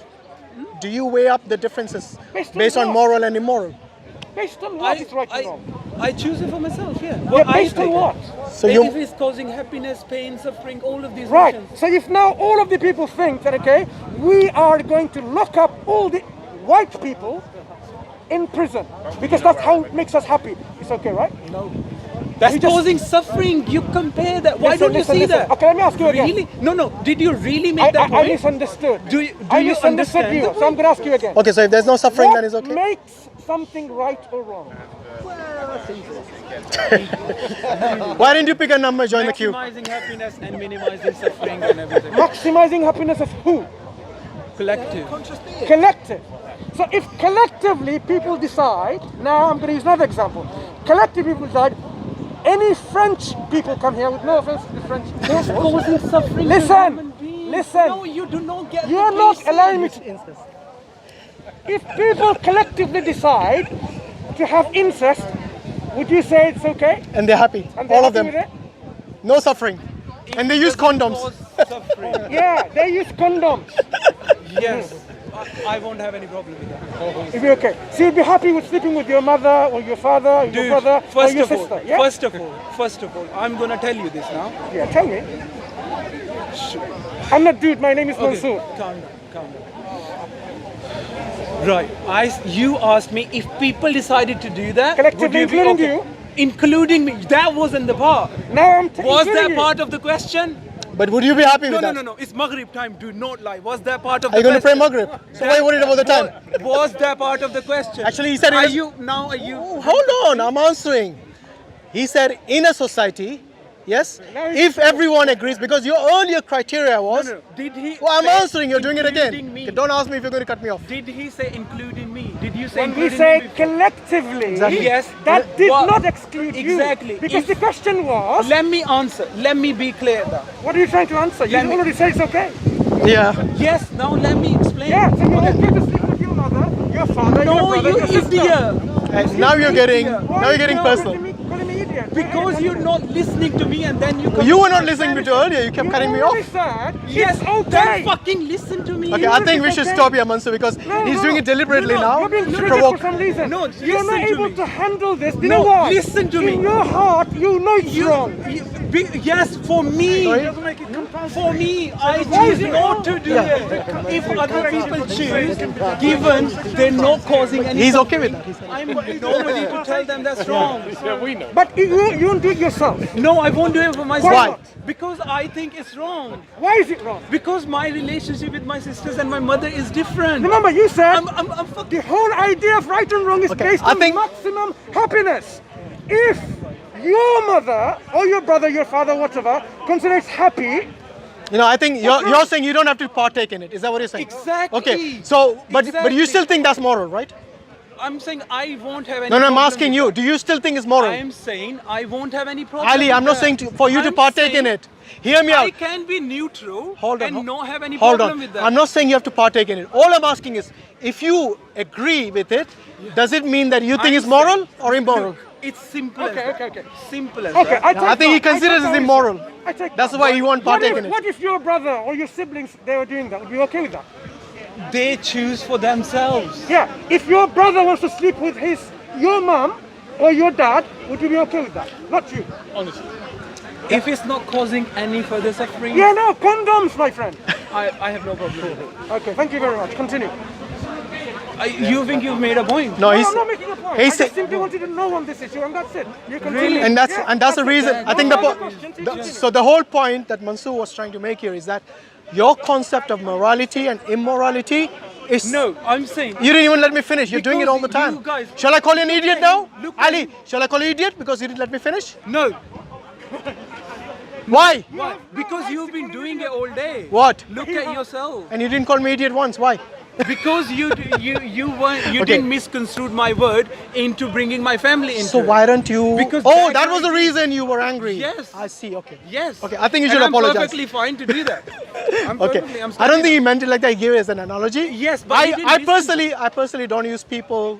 Do you weigh up the differences Based on on what? moral and immoral? Based on what is right and wrong? I choose it for myself, yeah. Yeah, What I based on think. what? So If you it's causing happiness, pain, suffering, all of these Right. emotions. So if now all of the people think that, okay, we are going to lock up all the white people in prison because that's how it makes us happy. It's okay, right? No. That's You just- causing suffering. You compare that. Why Listen, don't you listen, see listen. that? Okay, let me ask you again. Really? No. Did you really make that I point? misunderstood. Do you I misunderstood understand you. the So I'm going to ask you again. okay? So if there's no suffering, What then it's okay. makes something right or wrong? Why didn't you pick a number? Join the queue. Maximizing happiness and minimizing suffering and everything. Maximizing happiness of who? Collective. Collective. So if collectively people decide, now I'm going to use another example. Collective people decide, any French people come here with no offense to the French. Causing suffering. Listen, to human beings. listen. No, you do not get. You're the not basic. allowing me to. If people collectively decide to have incest, would you say it's okay? And they're happy. And they're All of happy them. with it? No suffering. And they use condoms. Cause suffering. Yeah, they use condoms. Yes. I won't have any problem with that. It'd be okay. So you'd be happy with sleeping with your mother or your father or your Dude, brother or first your of all, sister? Yeah? first of all, I'm gonna tell you this now. Yeah, tell me. I'm not dude, my name is Mansur. Calm down. Right. You asked me if people decided to do that. Collectively, would you be including okay? Including me. That wasn't the part. Now I'm Was including that you. part of the question? But would you be happy No, with no, that? no. It's Maghrib time. Do not lie. Was that part of Are you the going to pray question? Maghrib? So why are you worried about the time? Was that part of the question? Actually, he said Are it is- you now? Are you? Hold on, I'm answering. He said in a society, yes, Now if everyone agrees, because your earlier criteria was. No. Did he? Well, I'm say answering, you're doing it again. including me? Okay, don't ask me if you're going to cut me off. Did he say including me? Did you say When we including say me before? collectively, Yes. that did Well, not exclude exactly. you. Because If- the question was, Let me answer. Let me be clear though. what are you trying to answer? You Let me- already said it's okay. Yeah. Yes, now let me explain. Yeah, so you're okay to sleep with your mother, your father, your No, brother, brother, you your sister. idiot. And now you're getting personal. Calling me idiot. Because you're not listening to me and then you come You were to not my listening to me Spanish. earlier. You kept cutting me You off. already said Yes, it's okay. then fucking listen to me. Okay, I think we it's should okay. stop here, Mansur, because he's doing it deliberately now You're being to triggered provoke. for some reason. No, You're not listen to able me. to handle this. Do you No, know why? listen to me. In your heart, you know it's wrong. Yes, for me. For me, I choose not to do it. If other people choose, given they're not causing any He's okay with that. I'm nobody to tell them that's wrong. But you won't do it yourself. No, I won't do it for myself. Why? Because I think it's wrong. Why is it wrong? Because my relationship with my sisters and my mother is different. Remember, you said I'm fucking. the whole idea of right and wrong is Okay, based I on think- maximum happiness. If your mother or your brother, your father, whatever, considers happy, You know, I think you're saying you don't have to partake in it. Is that what you're saying? Exactly. Okay, so, but you Exactly. still think that's moral, right? I'm saying I won't have any. No, I'm problem asking with you. that. Do you still think it's moral? I'm saying I won't have any problem. Ali, with I'm not that. saying for you to I'm partake in saying it. Hear me I out. can be neutral Hold on. and not have any Hold problem on. with that. I'm not saying you have to partake in it. All I'm asking is, if you agree with it, does it mean that you think I'm it's moral saying- or immoral? Look, it's simple. Okay, as that. okay, okay. Simple as okay, that. I think he considers it immoral. That's why you won't partake in it. What if your brother or your siblings, they were doing that? Would you be okay with that? They choose for themselves. Yeah, if your brother wants to sleep with your mom or your dad, would you be okay with that? Not you. Honestly. If it's not causing any further suffering, Yeah, no, condoms, my friend. I have no problem with it. Okay, thank you very much. Continue. You think you've made a point? No, No, he's, I'm not making a point. he I said- just simply wanted to know on this issue, and that's it. You continue. Really? and that's Yeah, the it. reason. I think No other questions. so the whole point that Mansur was trying to make here is that your concept of morality and immorality is No, I'm saying. You didn't even let me finish. You're doing it all the Because time. you guys- Shall I call you an idiot now? Look at Ali, you. shall I call you idiot because you didn't let me finish? No. Why? Why? Because you've been doing it all day. What? Look at yourself. And you didn't call me idiot once. Why? Because you Okay. didn't misconstrue my word into bringing my family into So it. why don't you? Because oh, that that was the guy- reason you were angry. Yes. I see. Okay. Yes. Okay, I think you And should I'm apologize. perfectly fine to do that. I'm Okay. perfectly. I'm I don't think standing he meant it like that. He gave it as an analogy. Yes, but he didn't I listen. personally don't use people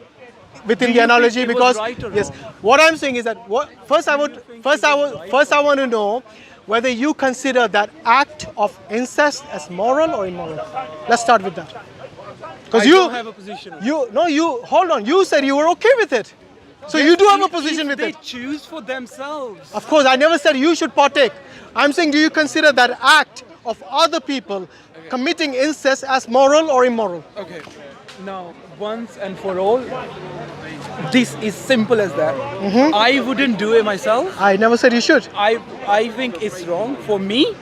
within Do the you analogy think it because was right or yes. wrong? What I'm saying is that first I want to know whether you consider that act of incest as moral or immoral. Let's start with that. Because I don't have a position on it. you hold on. You said you were okay with it. So you do have a position with they it. choose for themselves. Of course, I never said you should partake. I'm saying, do you consider that act of other people committing incest as moral or immoral? Okay. Now, once and for all, this is simple as that. Mm-hmm. I wouldn't do it myself. I never said you should. I think it's wrong for me.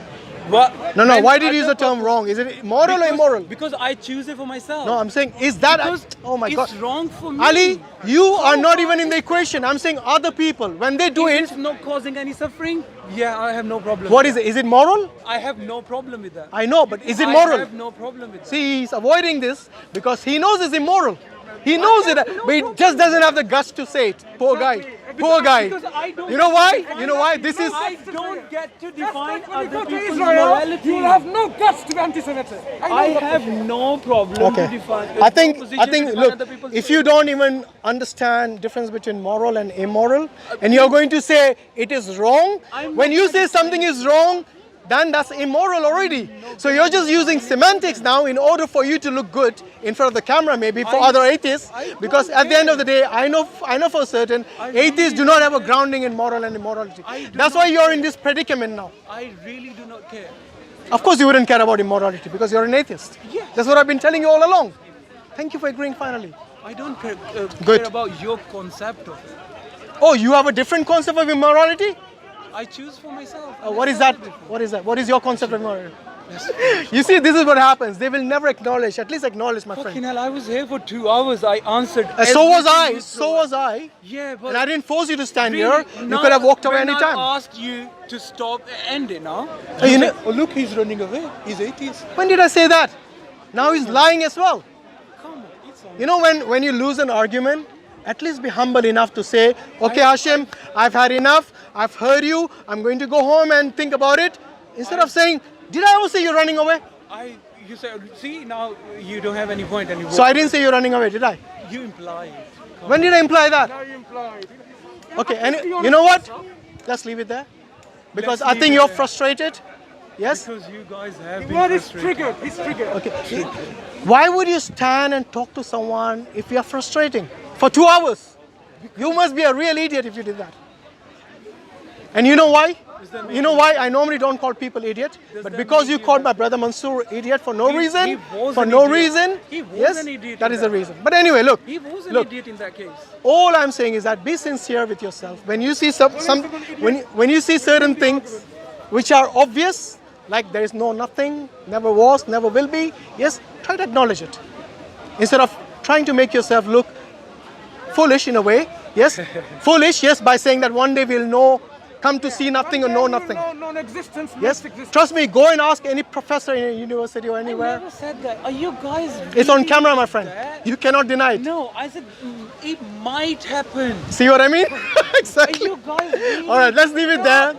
But No, when why did you use other the term people- wrong? Is it moral or Because- immoral? Because I choose it for myself. No, I'm saying, is that... Because oh my God. it's wrong for me. Ali, you are not even in the equation. I'm saying other people, when they do If it, it's not causing any suffering, yeah, I have no problem. what with is it? Is it moral? that. I have no problem with that. I know, but is it I moral? have no problem with that. See, he's avoiding this because he knows it's immoral. He knows it, but he just doesn't have the guts to say it. Poor guy. Poor guy. Because I don't- You know why? You know why? This is... I don't get to define When you go other to people's Israel, morality. you will have no guts to be anti-Semitic. I have no problem Okay. to define. I think, no position to define look, other people's if you don't even understand difference between moral and immoral, and you're going to say it is wrong, when you say something is wrong, then that's immoral already. So you're just using semantics now in order for you to look good in front of the camera, maybe for other atheists. Because at the end of the day, I know for certain, atheists do not have a grounding in moral and immorality. That's why you're in this predicament now. I really do not care. Of course you wouldn't care about immorality because you're an atheist. Yes. That's what I've been telling you all along. Thank you for agreeing finally. I don't care, Good. care about your concept of it. Oh, you have a different concept of immorality? I choose for myself. What is that? What is that? What is your concept of immorality? You see, this is what happens. They will never acknowledge, at least acknowledge, my Fucking friend. hell, I was here for 2 hours. I answered. So was everything I. you So threw. was I. Yeah, but And I didn't force you to stand really, here. You now could have walked away when anytime. I asked you to stop, end it now. Oh, you know- oh, look, he's running away. He's atheist. When did I say that? Now he's lying as well. Come on, it's on. You know, when you lose an argument, at least be humble enough to say, okay, Hashim, I've had enough. I've heard you. I'm going to go home and think about it. Instead of saying, did I ever say you're running away? You said, see, now you don't have any point anymore. So I didn't say you're running away, did I? You imply it. When did I imply that? Now you implied. Okay, and you know what? Let's leave it there. Because I Let's leave think it you're there. frustrated. Yes? Because you guys have The been word is frustrated. triggered. He's triggered. Okay. Why would you stand and talk to someone if you are frustrating for 2 hours? You must be a real idiot if you did that. And you know why? You know why I normally don't call people idiot? But because you called my brother Mansur idiot for no reason, he was for an no idiot. reason, He was yes, an idiot that in is the that. reason. But anyway, look, He was an look, idiot in that case. all I'm saying is that be sincere with yourself. When you see when you see certain things which are obvious, like there is nothing, never was, never will be, yes, try to acknowledge it. Instead of trying to make yourself look foolish in a way, yes, foolish, yes, by saying that one day we'll know, come to see nothing or know nothing. No, non-existence. Yes, non-existence. trust me, go and ask any professor in a university or I anywhere. never said that. Are you guys It's on really camera, my friend. that? You cannot deny it. No, I said it might happen. See what I mean? Are Exactly. you guys really? All right, let's leave it there.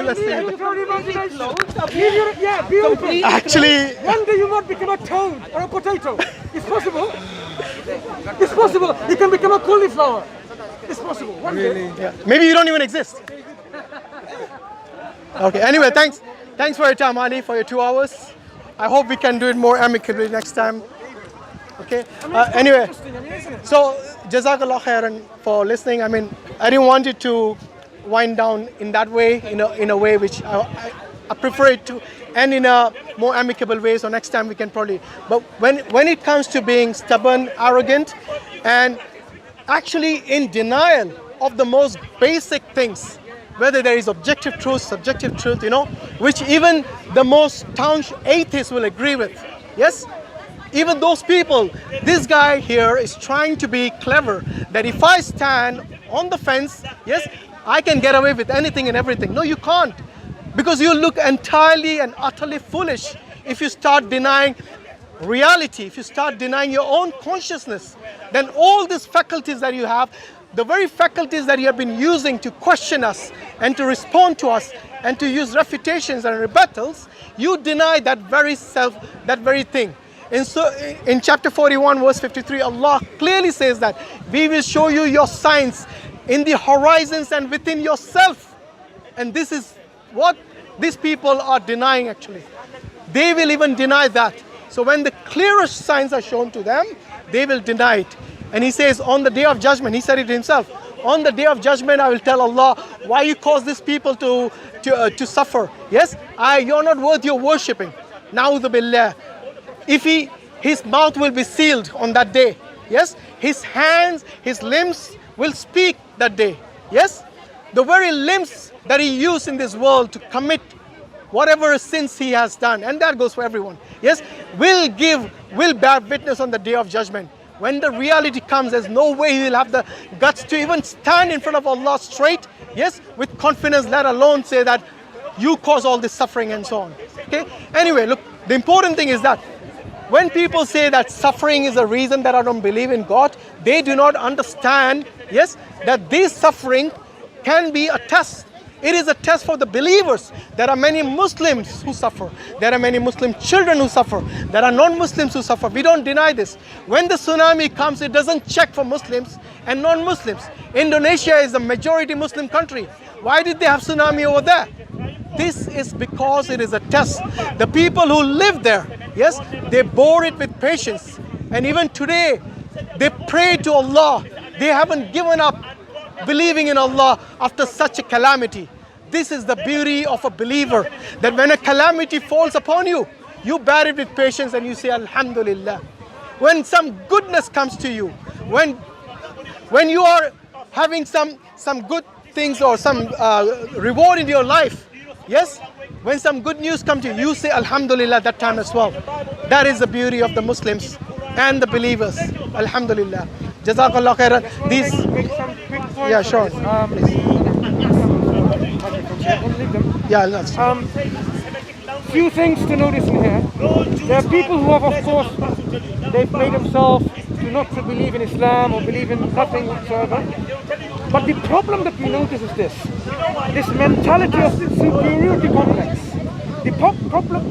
Let's leave it there. Pure imagination. Yeah, be open. Actually, One day you might become a toad or a potato. It's possible. It's possible. You can become a cauliflower. It's possible. One day. yeah, maybe you don't even exist. Okay, anyway, thanks for your time, Ali, for your 2 hours. I hope we can do it more amicably next time. Okay, anyway, Interesting, I mean, isn't it? so Jazakallah khairan for listening. I mean, I didn't want it to wind down in that way, in a way which I prefer it to end in a more amicable way. So next time we can probably, but when it comes to being stubborn, arrogant, and actually in denial of the most basic things, whether there is objective truth, subjective truth, which even the most staunch atheists will agree with. Yes? Even those people, this guy here is trying to be clever, that if I stand on the fence, yes, I can get away with anything and everything. No, you can't. Because you look entirely and utterly foolish if you start denying reality, if you start denying your own consciousness. Then all these faculties that you have, the very faculties that you have been using to question us and to respond to us and to use refutations and rebuttals, you deny that very thing. And so in chapter 41, verse 53, Allah clearly says that we will show you your signs in the horizons and within yourself. And this is what these people are denying actually. They will even deny that. So when the clearest signs are shown to them, they will deny it. And he says on the day of judgment, he said it himself, on the day of judgment I will tell Allah, why you cause these people to suffer. Yes, you're not worth your worshipping. Na'udhu billah. If his mouth will be sealed on that day. Yes, his hands, his limbs will speak that day. Yes, the very limbs that he used in this world to commit whatever sins he has done, and that goes for everyone. Yes, will bear witness on the day of judgment. When the reality comes, there's no way he will have the guts to even stand in front of Allah straight, yes, with confidence, let alone say that you cause all this suffering and so on. Okay. Anyway, look, the important thing is that when people say that suffering is a reason that I don't believe in God, they do not understand, yes, that this suffering can be a test. It is a test for the believers. There are many Muslims who suffer. There are many Muslim children who suffer. There are non-Muslims who suffer. We don't deny this. When the tsunami comes, it doesn't check for Muslims and non-Muslims. Indonesia is a majority Muslim country. Why did they have tsunami over there? This is because it is a test. The people who live there, yes, they bore it with patience. And even today, they pray to Allah. They haven't given up believing in Allah after such a calamity. This is the beauty of a believer, that when a calamity falls upon you, you bear it with patience and you say Alhamdulillah. When some goodness comes to you, when you are having some good things or some reward in your life, yes, when some good news comes to you, you say Alhamdulillah that time as well. That is the beauty of the Muslims and the believers. Alhamdulillah. Jazakallah khairan. Make some quick points. Yeah, sure. Yeah, that's Few things to notice in here. There are people who have, of course, they've made themselves not to believe in Islam or believe in nothing whatsoever. But the problem that we notice is this mentality of superiority complex. The complex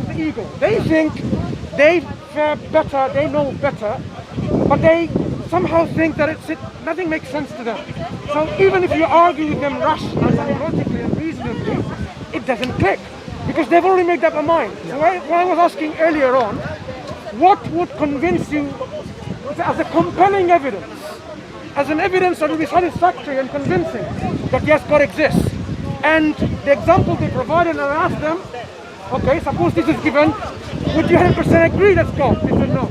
of the ego. They think they fare better, they know better but they somehow think that nothing makes sense to them. So even if you argue with them rationally, logically and reasonably, it doesn't click because they've already made up their mind. So when I was asking earlier on, what would convince you as a compelling evidence, as an evidence that will be satisfactory and convincing that yes, God exists? And the example they provided, and I asked them, okay, suppose this is given, would you 100% agree that's God? They said no.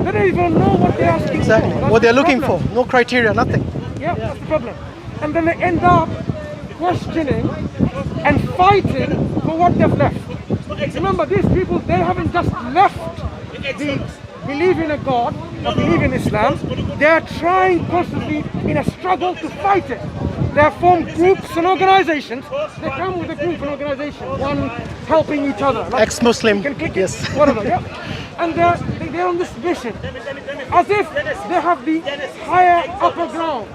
They don't even know what they're asking Exactly. for. What they're looking for. No criteria, nothing. Yeah, that's the problem. And then they end up questioning and fighting for what they've left. Remember, these people, they haven't just left the belief in a God or believe in Islam. They are trying constantly in a struggle to fight it. They have formed groups and organizations. They come with a group and organization, one helping each other. Like Ex-Muslim, yes. Whatever, yeah. And they're on this mission, as if they have the higher upper ground.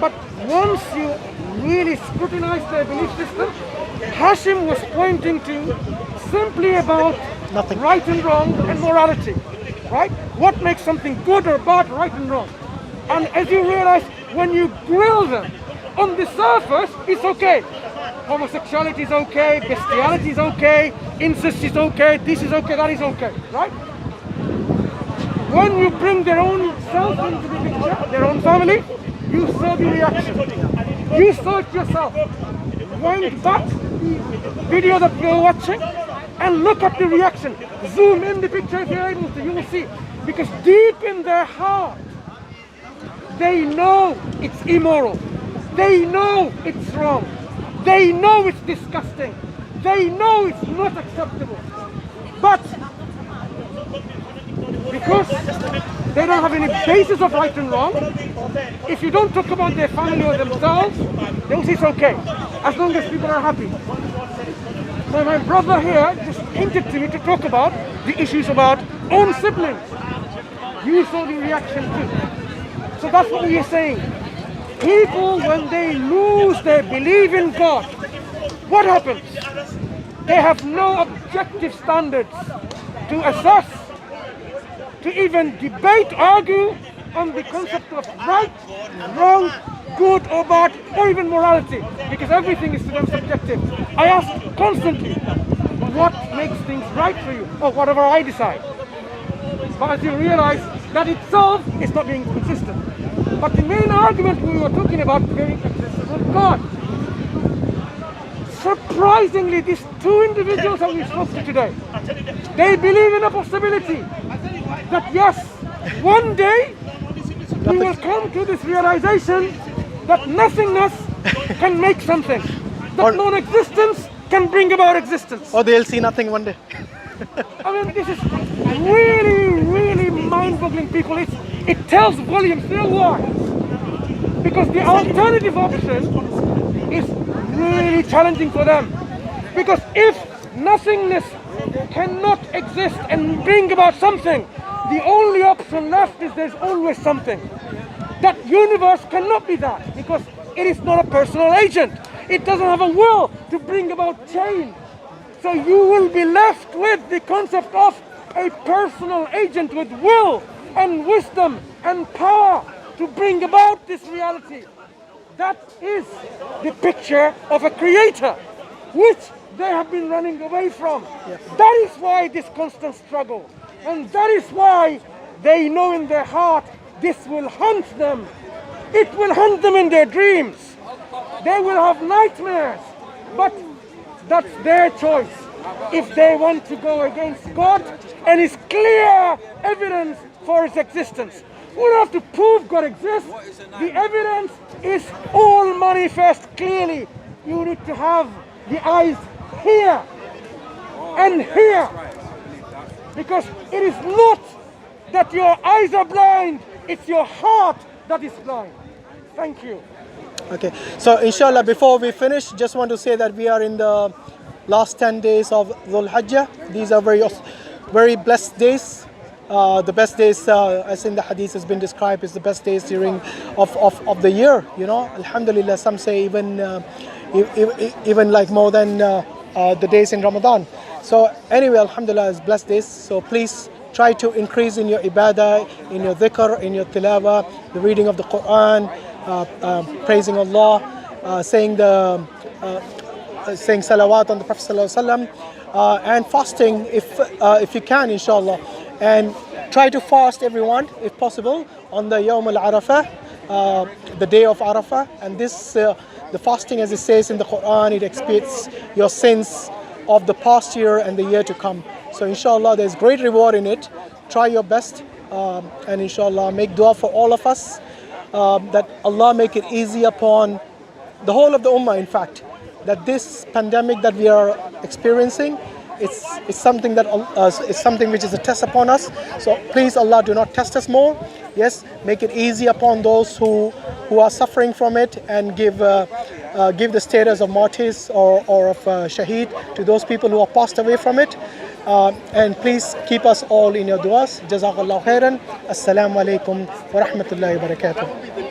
But once you really scrutinize their belief system, Hashim was pointing to simply about Nothing. right and wrong and morality, right? What makes something good or bad, right and wrong. And as you realize, when you grill them, on the surface, it's okay. Homosexuality is okay, bestiality is okay, incest is okay, this is okay, that is okay, right? When you bring their own self into the picture, their own family, you saw the reaction. You saw it yourself. Wind back the video that you're watching and look at the reaction. Zoom in the picture if you're able to, you will see. Because deep in their heart, they know it's immoral. They know it's wrong. They know it's disgusting. They know it's not acceptable. But because they don't have any basis of right and wrong, if you don't talk about their family or themselves, they'll say it's okay, as long as people are happy. So my brother here just hinted to me to talk about the issues about own siblings. You saw the reaction too. So that's what we are saying. People, when they lose their belief in God, what happens? They have no objective standards to assess, to even debate, argue on the concept of right, wrong, good or bad, or even morality, because everything is to them subjective. I ask constantly, what makes things right for you, or whatever I decide. But as you realize, that itself is not being consistent. But the main argument we were talking about being consistent with God. Surprisingly, these two individuals that we spoke to today, they believe in a possibility that yes, one day we will come to this realization that nothingness can make something, that non-existence can bring about existence. Or they'll see nothing one day. I mean, this is really, really mind-boggling, people. It tells volumes. You know why? Because the alternative option is really challenging for them. Because if nothingness cannot exist and bring about something, the only option left is there's always something. That universe cannot be that, because it is not a personal agent. It doesn't have a will to bring about change. So you will be left with the concept of a personal agent with will and wisdom and power to bring about this reality. That is the picture of a creator, which they have been running away from. Yes. That is why this constant struggle. And that is why they know in their heart this will haunt them. It will haunt them in their dreams. They will have nightmares. But that's their choice. If they want to go against God and His clear evidence for His existence. We don't have to prove God exists. The evidence is all manifest clearly. You need to have the eyes here and here. Because it is not that your eyes are blind, it's your heart that is blind. Thank you. Okay, so inshallah, before we finish, just want to say that we are in the last 10 days of Dhul Hajjah. These are very blessed days. The best days, as in the hadith has been described, is the best days during of the year. You know, alhamdulillah, some say even like more than the days in Ramadan. So anyway, alhamdulillah, it's blessed days. So please try to increase in your ibadah, in your dhikr, in your tilawah, the reading of the Quran, praising Allah, saying salawat on the Prophet ﷺ, and fasting if you can, inshallah. And try to fast, everyone, if possible, on the Yawm al-Arafah, the day of Arafah. And this, the fasting, as it says in the Quran, it expiates your sins of the past year and the year to come. So inshallah, there's great reward in it. Try your best, and inshallah, make dua for all of us, that Allah make it easy upon the whole of the ummah, in fact, that this pandemic that we are experiencing, it's something that it's something which is a test upon us. So please, Allah, do not test us more. Yes, make it easy upon those who are suffering from it, and give the status of martyrs or of shaheed to those people who are passed away from it. And please keep us all in your du'as. Jazakallahu khairan. Assalamu alaikum wa rahmatullahi wa barakatuh.